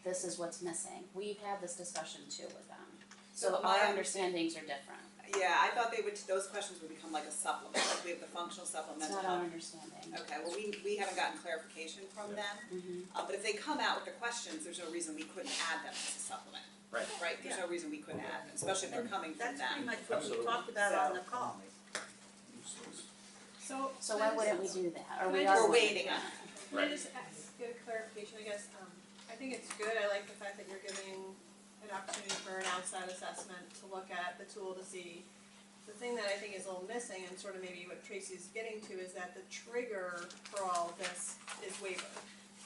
this is what's missing. We've had this discussion too with them. So my our understandings are different. Yeah, I thought those questions would become like a supplement, like we have the functional It's supplemental not our health. understanding. Okay, well, we haven't gotten clarification from them, but if they come out with the questions, there's no reason we couldn't add them as a supplement. Right. Right, there's no reason we couldn't add them, especially if they're coming from them. That's pretty much what we talked about on the call. So why wouldn't we do that? Or we Can I are just- We're waiting on it. Can I just get a clarification, I guess, I think it's good, I like the fact that you're giving an opportunity for an outside assessment to look at the tool to see. The thing that I think is a little missing, and sort of maybe what Tracy's getting to, is that the trigger for all of this is waiver.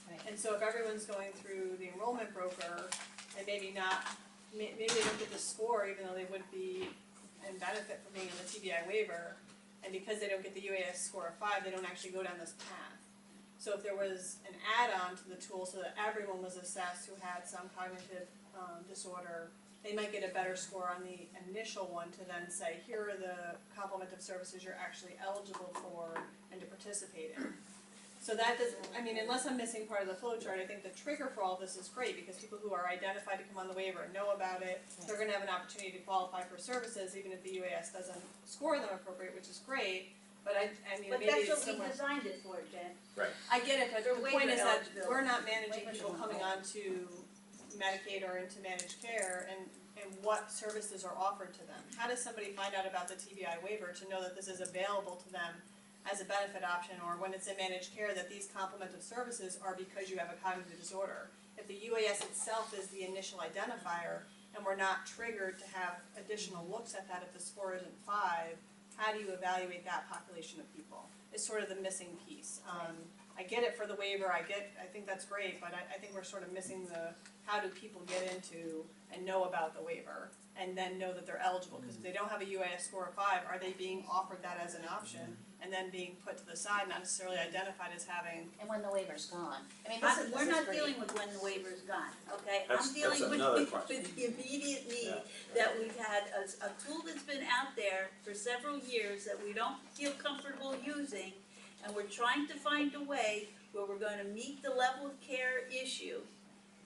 Right. And so if everyone's going through the enrollment enrollment broker and maybe maybe they don't get the score even though they would be in benefit from being on the TBI waiver, and because they don't get the UAS score of 5, they don't actually go down this path. So if there was an add-on to the tool so that everyone was assessed who had some cognitive disorder, they might get a better score on the initial one to then say, here are the complement of services you're actually eligible for and to participate in. So that does, I mean, unless I'm missing part of the flow chart, I think the trigger for all this is great because people who are identified to come on the waiver know about it. They're going to have an opportunity to qualify for services even if the UAS doesn't score them appropriate, which is great. But I mean, But maybe that's it's what we somewhere. designed it for, Jen. Right. I get it, but For the point waiver is that eligibility. we're not managing people coming on to Medicaid or into managed care and what services are offered to them. How does somebody find out about the TBI waiver to know that this is available to them as a benefit option, or when it's in managed care that these complementive services are because you have a cognitive disorder? If the UAS itself is the initial identifier and we're not triggered to have additional looks at that if the score isn't 5, how do you evaluate that population of people? It's sort of the missing piece. I get it for the waiver, I think that's great, but I think we're sort of missing the, how do people get into and know about the waiver and then know that they're eligible? Because if they don't have a UAS score of 5, are they being offered that as an option and then being put to the side, not necessarily identified as having? And when the waiver's gone, I mean, We're not dealing with when the waiver's gone, okay? That's I'm dealing with another question. the immediate need that we've had a tool that's been out there for several years that we don't feel comfortable using, and we're trying to find a way where we're going to meet the level of care issue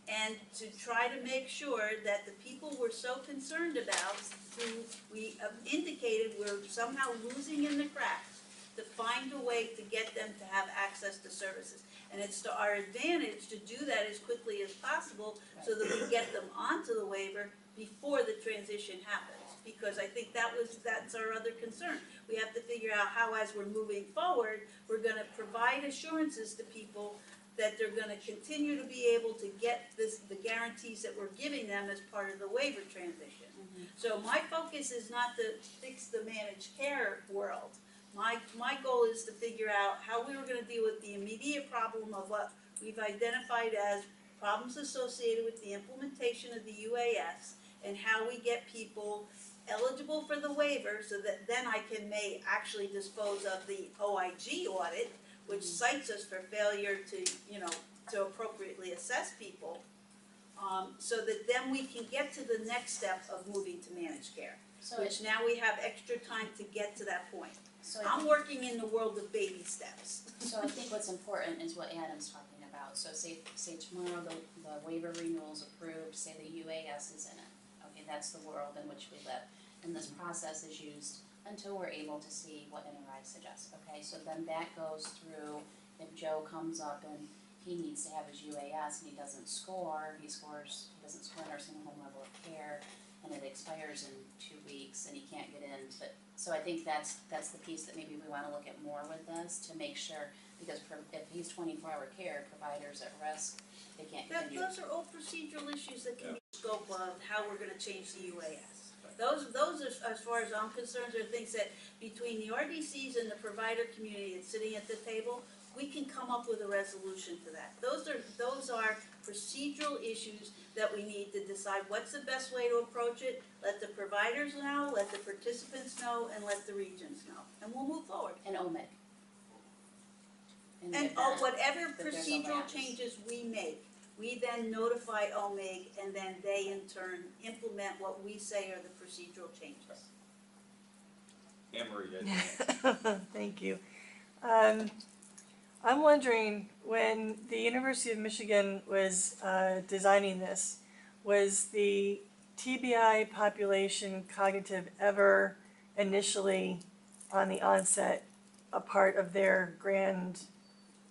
and to try to make sure that the people we're so concerned about, who we have indicated we're somehow losing in the cracks, to find a way to get them to have access to services. And it's to our advantage to do that as quickly as possible so that we get them onto the waiver before the transition happens. Because I think that's our other concern. We have to figure out how, as we're moving forward, we're gonna provide assurances to people that they're gonna continue to be able to get the guarantees that we're giving them as part of the waiver transition. So my focus is not to fix the managed care world. My goal is to figure out how we were gonna deal with the immediate problem of what we've identified as problems associated with the implementation of the UAS, and how we get people eligible for the waiver so that then I may actually dispose of the OIG audit, which cites us for failure to appropriately assess people, so that then we can get to the next step of moving to managed care, which now we have extra time to get to that point. So I'm working in the world of baby steps. So I think what's important is what Adam's talking about. So say tomorrow the waiver renewal's approved, say the UAS is in it. Okay, that's the world in which we live. And this process is used until we're able to see what NRI suggests. Okay, so then that goes through, if Joe comes up and he needs to have his UAS and he doesn't score, he doesn't score nursing home level of care, and it expires in 2 weeks and he can't get in. So I think that's the piece that maybe we wanna look at more with this to make sure, because if he's 24-hour care, providers at risk, they can't continue. Those are all procedural issues that can be in scope of how we're gonna change the UAS. Those are, as far as I'm concerned, are things that between the RDCs and the provider community that's sitting at the table, we can come up with a resolution to that. Those are procedural issues that we need to decide what's the best way to approach it. Let the providers know, let the participants know, and let the regions know, and we'll move forward. And OMIG. And whatever procedural changes we make, we then notify OMIG, and then they in turn implement what we say are the procedural changes. Anne Marie, Thank you. I'm wondering, when the University of Michigan was designing this, was the TBI population cognitive ever initially on the onset a part of their grand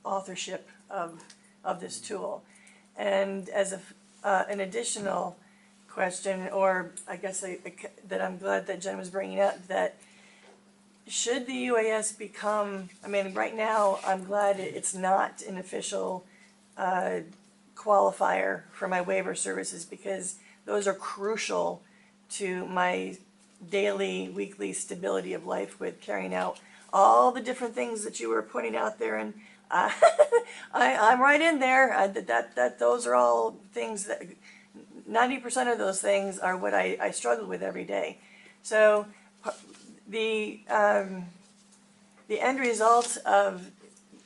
authorship of this tool? And as an additional question, or I guess that I'm glad that Jen was bringing up, that should the UAS become, I mean, right now I'm glad it's not an official qualifier for my waiver services, because those are crucial to my daily, weekly stability of life with carrying out all the different things that you were pointing out there. And I'm right in there. Those are all things that 90% of those things are what I struggle with every day. So the end result of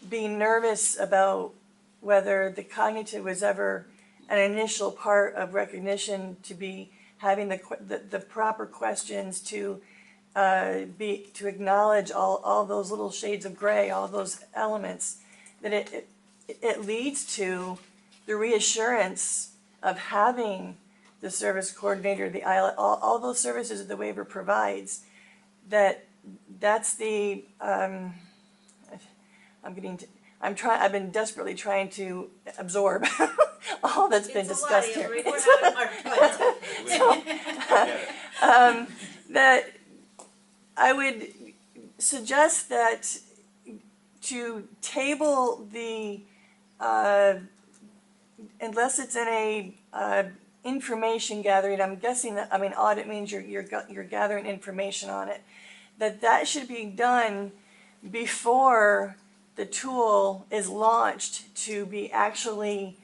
being nervous about whether the cognitive was ever an initial part of recognition, to be having the proper questions to acknowledge all those little shades of gray, all those elements, that it leads to the reassurance of having the service coordinator, the ILS, all those services that the waiver provides. That's the I've been desperately trying to absorb all that's been discussed here. We're having a hard time. That I would suggest that to table the, unless it's in a information gathering, I'm guessing that, audit means you're gathering information on it, that should be done before the tool is launched to be actually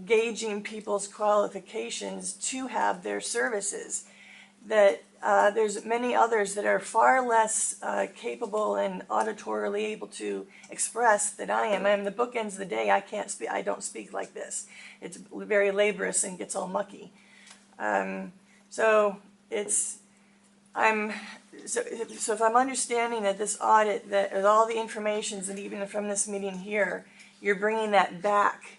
gauging people's qualifications to have their services. That there's many others that are far less capable and auditorily able to express than I am. And the bookends of the day, I don't speak like this. It's very laborious and gets all mucky. So if I'm understanding that this audit, that with all the information, and even from this meeting here, you're bringing that back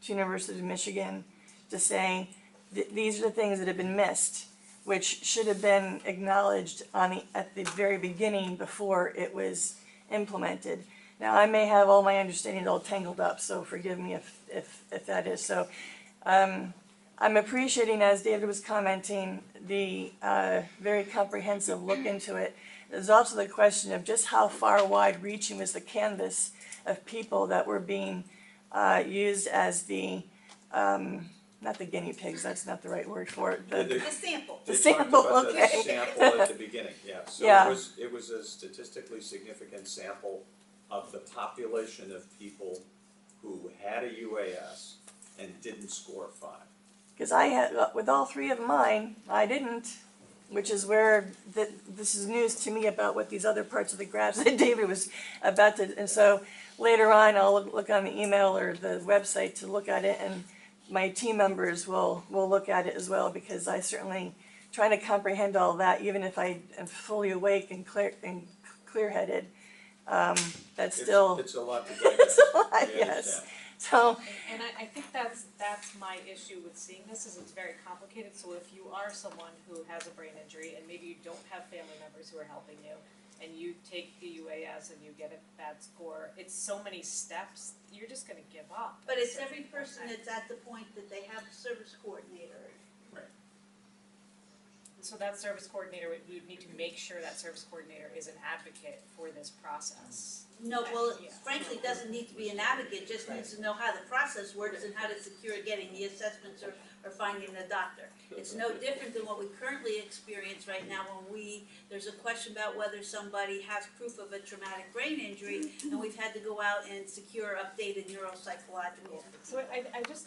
to University of Michigan to say these are the things that have been missed, which should have been acknowledged at the very beginning before it was implemented. Now, I may have all my understanding all tangled up, so forgive me if that is so. I'm appreciating, as David was commenting, the very comprehensive look into it. There's also the question of just how far wide-reaching was the canvas of people that were being used as the not the guinea pigs, that's not the right word for it. The sample. The sample, okay. The sample at the beginning, yeah. So yeah. It was a statistically significant sample of the population of people who had a UAS and didn't score 5. Because I had, with all 3 of mine, I didn't, which is where this is news to me about what these other parts of the graphs that David was about to, and so later on I'll look on the email or the website to look at it, and my team members will look at it as well, because I certainly trying to comprehend all that, even if I am fully awake and clear-headed, that's still it's a lot to it's a lot, yes. So and I think that's my issue with seeing this, is it's very complicated. So if you are someone who has a brain injury and maybe you don't have family members who are helping you, and you take the UAS and you get a bad score, it's so many steps, you're just gonna give up. But it's every person that's at the point that they have a service coordinator. Right. So that service coordinator, we would need to make sure that service coordinator is an advocate for this process. No, well, frankly, doesn't need to be an advocate, just needs to know how the process works and how to secure getting the assessments or finding the doctor. It's no different than what we currently experience right now when there's a question about whether somebody has proof of a traumatic brain injury, and we've had to go out and secure updated neuropsychological. So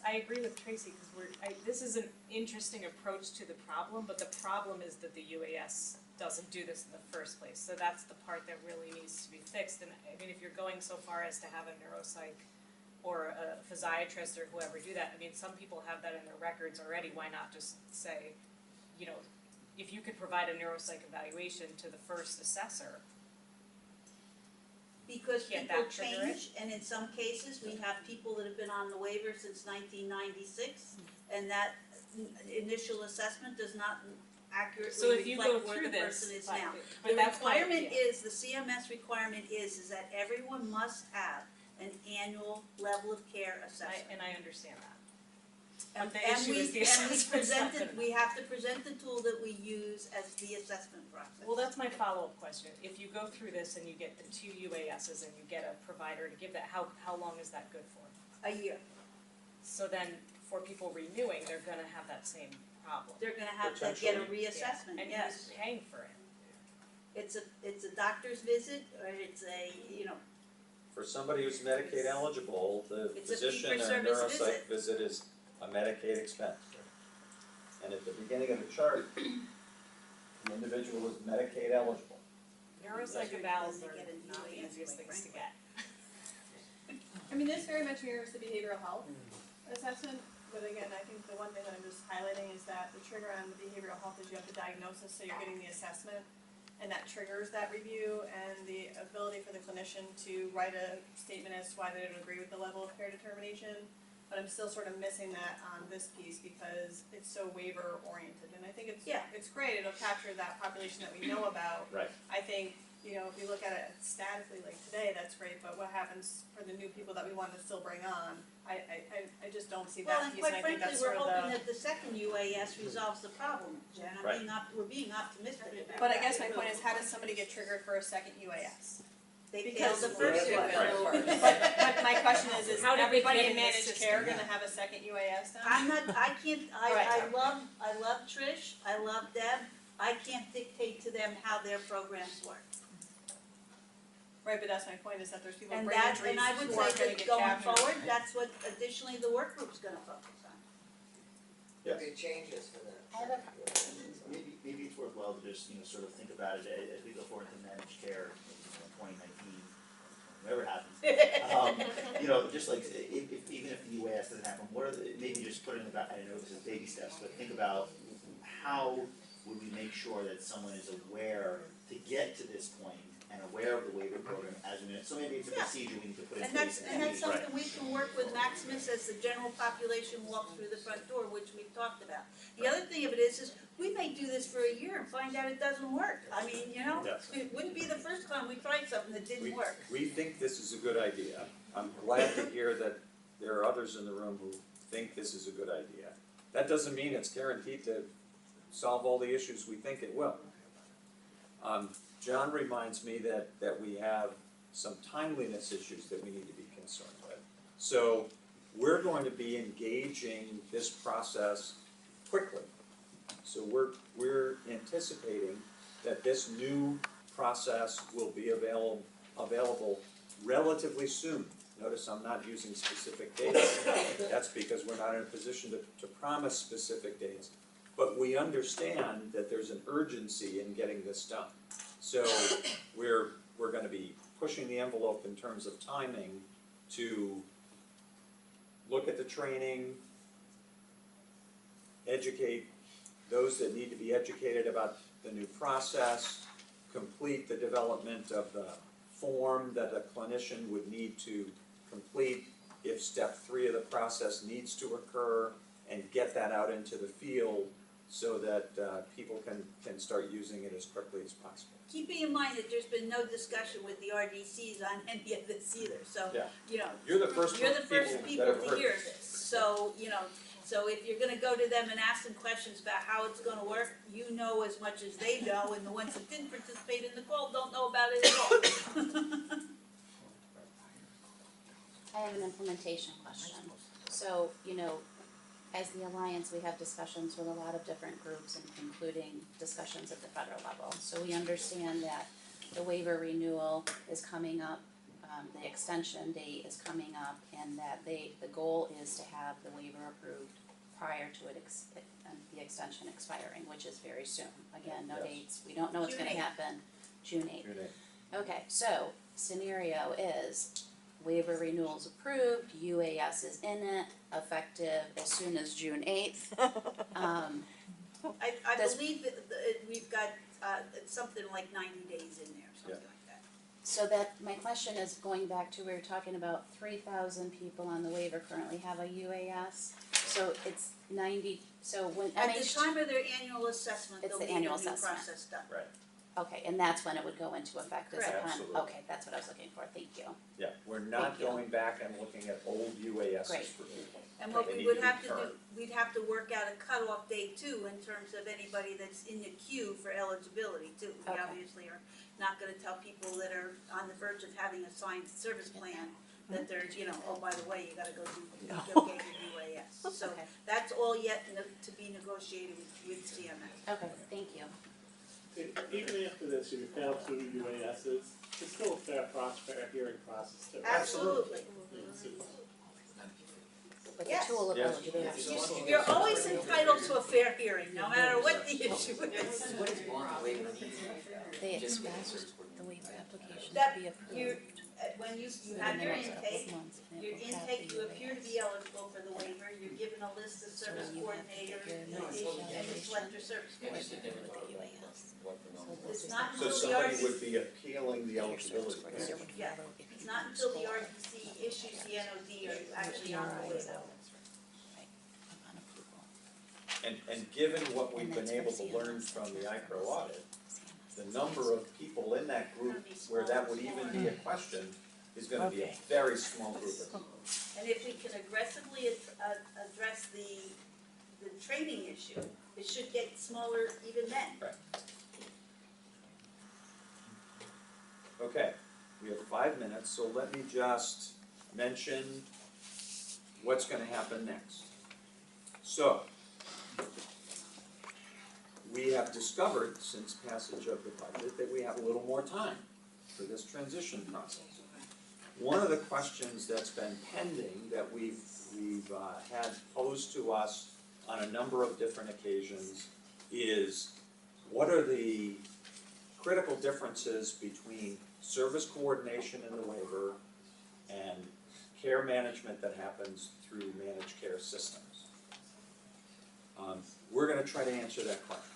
I agree with Tracy, because this is an interesting approach to the problem, but the problem is that the UAS doesn't do this in the first place. So that's the part that really needs to be fixed. And I mean, if you're going so far as to have a neuropsych or a physiatrist or whoever do that, I mean, some people have that in their records already. Why not just say, if you could provide a neuropsych evaluation to the first assessor? Because people change, and in some cases, we have people that have been on the waiver since 1996, and that initial assessment does not accurately reflect where the person is now. The requirement is, the CMS requirement is that everyone must have an annual level of care assessment. And I understand that. And the issue is the assessment. we have to present the tool that we use as the assessment process. Well, that's my follow-up question. If you go through this and you get the 2 UASs and you get a provider to give that, how long is that good for? A year. So then, for people renewing, they're gonna have that same problem. They're gonna have to get a reassessment, And yes. who's paying for it? It's a doctor's visit, or it's a, For somebody who's Medicaid eligible, the It's a physician or fee-for-service neuropsych visit is a Medicaid expense. And at the beginning of the chart, the individual is Medicaid eligible. Neuropsych evals are not the easiest things to get. I mean, this very much mirrors the behavioral health assessment, but again, I think the one thing that I'm just highlighting is that the trigger on the behavioral health is you have the diagnosis, so you're getting the assessment, and that triggers that review and the ability for the clinician to write a statement as to why they don't agree with the level of care determination. But I'm still sort of missing that on this piece because it's so waiver oriented, and I think it's great, it'll capture that population that we know about. Right. I think, you know, if you look at it statically like today, that's great, but what happens for the new people that we want to still bring on? I just don't see Well, that and piece, and quite I think frankly, that's we're sort of hoping the. that the second UAS resolves the problem, Jen, Right. we're being optimistic about But I that. guess my point is, how does somebody get triggered for a second UAS? They Because failed the first one. But my question is How did we everybody get in in this managed system? care gonna have a second UAS done? I Right. love Trish, I love Deb, I can't dictate to them how their programs work. Right, but that's my point, is that there's people with And brain that, injuries and I would who aren't say gonna that get going captured. forward, that's what additionally the work group's gonna focus on. Yes. Big changes for that. Maybe it's worthwhile to just, sort of think about it as we go forward to managed care in 2019, whatever happens. Just like, even if the UAS doesn't happen, what are maybe just put it in the back, I know this is baby steps, but think about how would we make sure that someone is aware to get to this point and aware of the waiver program as a minute, so maybe it's a procedure we need to put in And place. that's something we can work with Maximus as the general population walks through the front door, which we've talked about. The other thing of it is we may do this for a year and find out it doesn't work. I mean, Yes. it wouldn't be the first time we tried something that didn't work. We think this is a good idea. I'm glad to hear that there are others in the room who think this is a good idea. That doesn't mean it's guaranteed to solve all the issues we think it will. John reminds me that we have some timeliness issues that we need to be concerned with. So we're going to be engaging this process quickly. So we're anticipating that this new process will be available relatively soon. Notice I'm not using specific dates. That's because we're not in a position to promise specific dates. But we understand that there's an urgency in getting this done. So we're gonna be pushing the envelope in terms of timing to look at the training, educate those that need to be educated about the new process, complete the development of the form that a clinician would need to complete if step 3 of the process needs to occur, and get that out into the field so that people can start using it as quickly as possible. Keeping in mind that there's been no discussion with the RDCs on any of this either, so, Yeah. You're the first you're the people first that people have to heard hear this. this. So, so if you're gonna go to them and ask them questions about how it's gonna work, you know as much as they know, and the ones that didn't participate in the call don't know about it at all. I have an implementation question. So, as the Alliance, we have discussions with a lot of different groups, including discussions at the federal level. So we understand that the waiver renewal is coming up, the extension date is coming up, and that the goal is to have the waiver approved prior to the extension expiring, which is very soon. Again, no dates, we don't know what's gonna happen, June 8th. Okay, so scenario is waiver renewals approved, UAS is in it, effective as soon as June 8th. I believe that we've got, something like 90 days in there, something like that. So my question is, going back to, we were talking about 3,000 people on the waiver currently have a UAS, so it's 90, so when At the time of their annual assessment, It's they'll the need a new annual assessment. process done. Right. Okay, and that's when it would go into effect as Correct. upon, Absolutely. okay, that's what I was looking for, thank you. Yeah, we're not Thank you. going back and looking at old UASs Great. for people. And what They we need would to be have to do, current. we'd have to work out a cutoff date too, in terms of anybody that's in the queue for eligibility too. We Okay. obviously are not gonna tell people that are on the verge of having a signed service plan that they're, oh, by the way, you gotta go get your UAS. So Okay. that's all yet to be negotiated with CMS. Okay, thank you. Even after this, you fail two UASs, it's still a fair hearing process too. Absolutely. But the Yes. tool of Yes. eligibility. You're always entitled to a fair hearing, no matter what the issue is. What is bond waiver needs? They Just expect service the waiver application That to be you, approved when you within have the your next couple of intake, months, and it your will have intake, the you appear to UAS. be eligible for the waiver, you're given a list of service So you have to coordinators, get your and you select your service coordinator. registered with the UAS. It's not So until the somebody RDC, would be appealing the eligibility. yeah, it's not until the RDC issues the NOD or you actually on the list. Upon approval. And given what we've been able to learn from the ICRO audit, the number of people in that group where that would even be a question is gonna be a very small group of people. And if we can aggressively address the training issue, it should get smaller even then. Right. Okay, we have 5 minutes, so let me just mention what's gonna happen next. So, we have discovered since passage of the budget that we have a little more time for this transition process. One of the questions that's been pending that we've had posed to us on a number of different occasions is, what are the critical differences between service coordination in the waiver and care management that happens through managed care systems? We're gonna try to answer that question.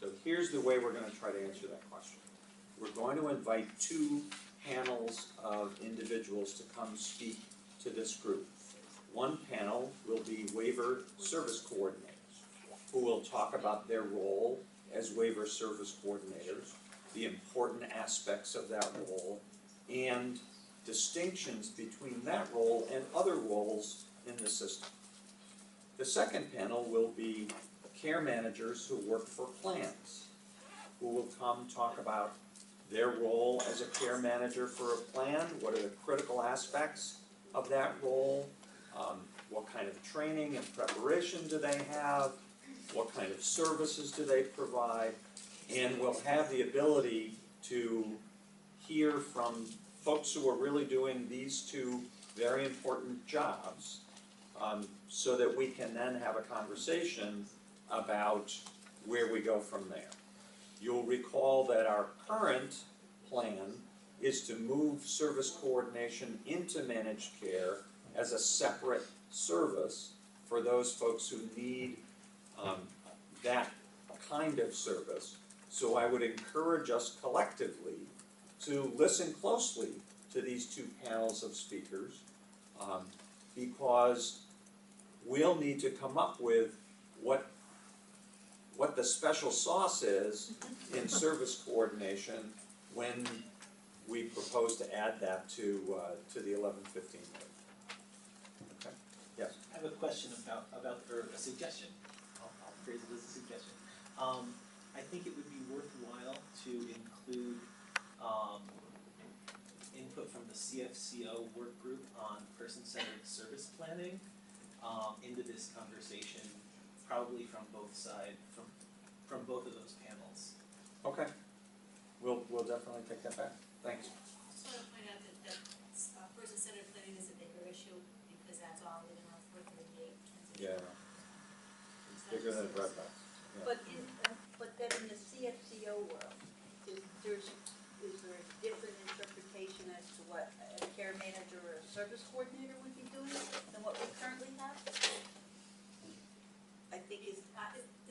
So here's the way we're gonna try to answer that question. We're going to invite 2 panels of individuals to come speak to this group. One panel will be waiver service coordinators, who will talk about their role as waiver service coordinators, the important aspects of that role, and distinctions between that role and other roles in the system. The second panel will be care managers who work for plans, who will come talk about their role as a care manager for a plan, what are the critical aspects of that role, what kind of training and preparation do they have, what kind of services do they provide, and we'll have the ability to hear from folks who are really doing these 2 very important jobs, so that we can then have a conversation about where we go from there. You'll recall that our current plan is to move service coordination into managed care as a separate service for those folks who need that kind of service. So I would encourage us collectively to listen closely to these 2 panels of speakers, because we'll need to come up with what the special sauce is in service coordination when we propose to add that to the 11-15 rate. Okay, yes? I have a question about or a suggestion. I'll phrase it as a suggestion. I think it would be worthwhile to include input from the CFCO work group on person-centered service planning into this conversation, probably from both sides, from both of those panels. Okay. We'll definitely take that back. Thanks. I just want to point out that person-centered planning is a bigger issue because that's all within our 438 transition. Yeah. It's bigger than a bread box. Yeah. But then in the CFCO world, is there a different interpretation as to what a care manager or a service coordinator would be doing than what we currently have? I think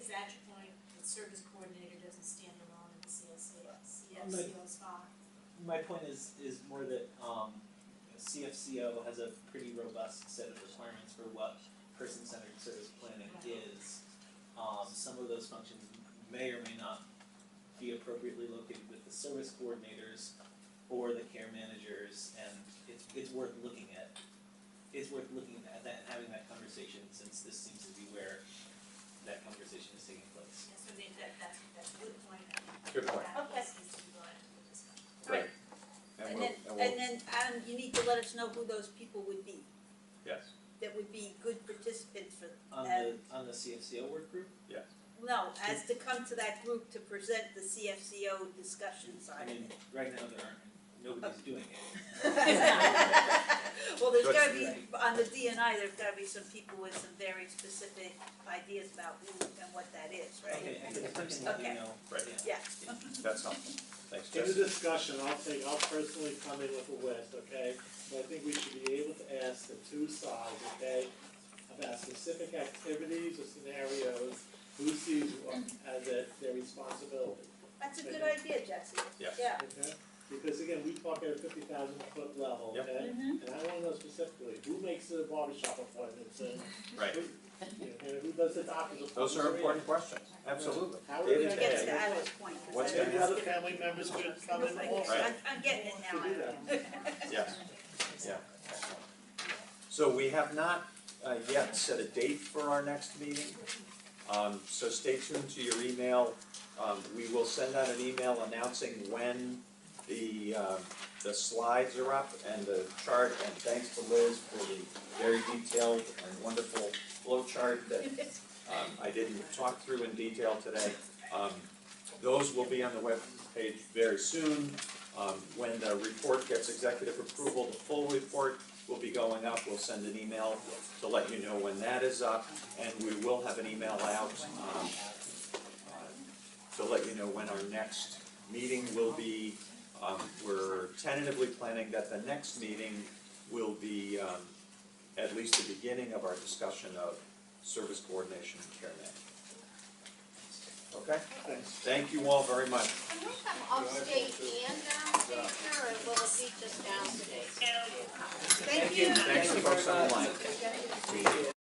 Is that your point? The service coordinator doesn't stand alone in the CFCO spot? My point is more that CFCO has a pretty robust set of requirements for what person-centered service planning is. Some of those functions may or may not be appropriately located with the service coordinators or the care managers, and it's worth looking at. It's worth looking at that and having that conversation, since this seems to be where that conversation is taking place. Yeah, so that's a good point. Good point. Okay. Needs to be brought into the discussion. Right. And then Adam, you need to let us know who those people would be, Yes. that would be good participants for. On the CFCO work group? Yes. No, as to come to that group to present the CFCO discussion I side of mean, it. right now there aren't, nobody's doing it. Well, there's So gotta it's- be, on the DNI, there's gotta be some people with some very specific ideas about who and what that is, right? Okay, I can let you know. Right. Yeah. That's helpful. Thanks, In the Jesse. discussion, I'll personally come in with a list, okay? But I think we should be able to ask the two sides, okay, about specific activities or scenarios, who sees what as their responsibility, That's a good idea, Jesse. Yes. Yeah. okay? Because again, we talk at a 50,000-foot level, Yep. okay? And I wanna know specifically, who makes the barbershop appointments and Right. who, and who does the doctor's appointments? Those are important questions, absolutely. How are Day they to gonna day. Gets to Isla's point. 'Cause What's I- gonna Maybe other family members could come in also. Right. I'm getting it now. To do that. Yes, yeah. So we have not yet set a date for our next meeting. So stay tuned to your email. We will send out an email announcing when the slides are up and the chart, and thanks to Liz for the very detailed and wonderful flow chart that I didn't talk through in detail today. Those will be on the web page very soon. When the report gets executive approval, the full report will be going up. We'll send an email to let you know when that is up, and we will have an email out to let you know when our next meeting will be. We're tentatively planning that the next meeting will be at least the beginning of our discussion of service coordination and care management. Okay? Thanks. Thank you all very much. Can we have upstate and downstate here, or will it be just downstate? Thank you. Thanks to folks on the line.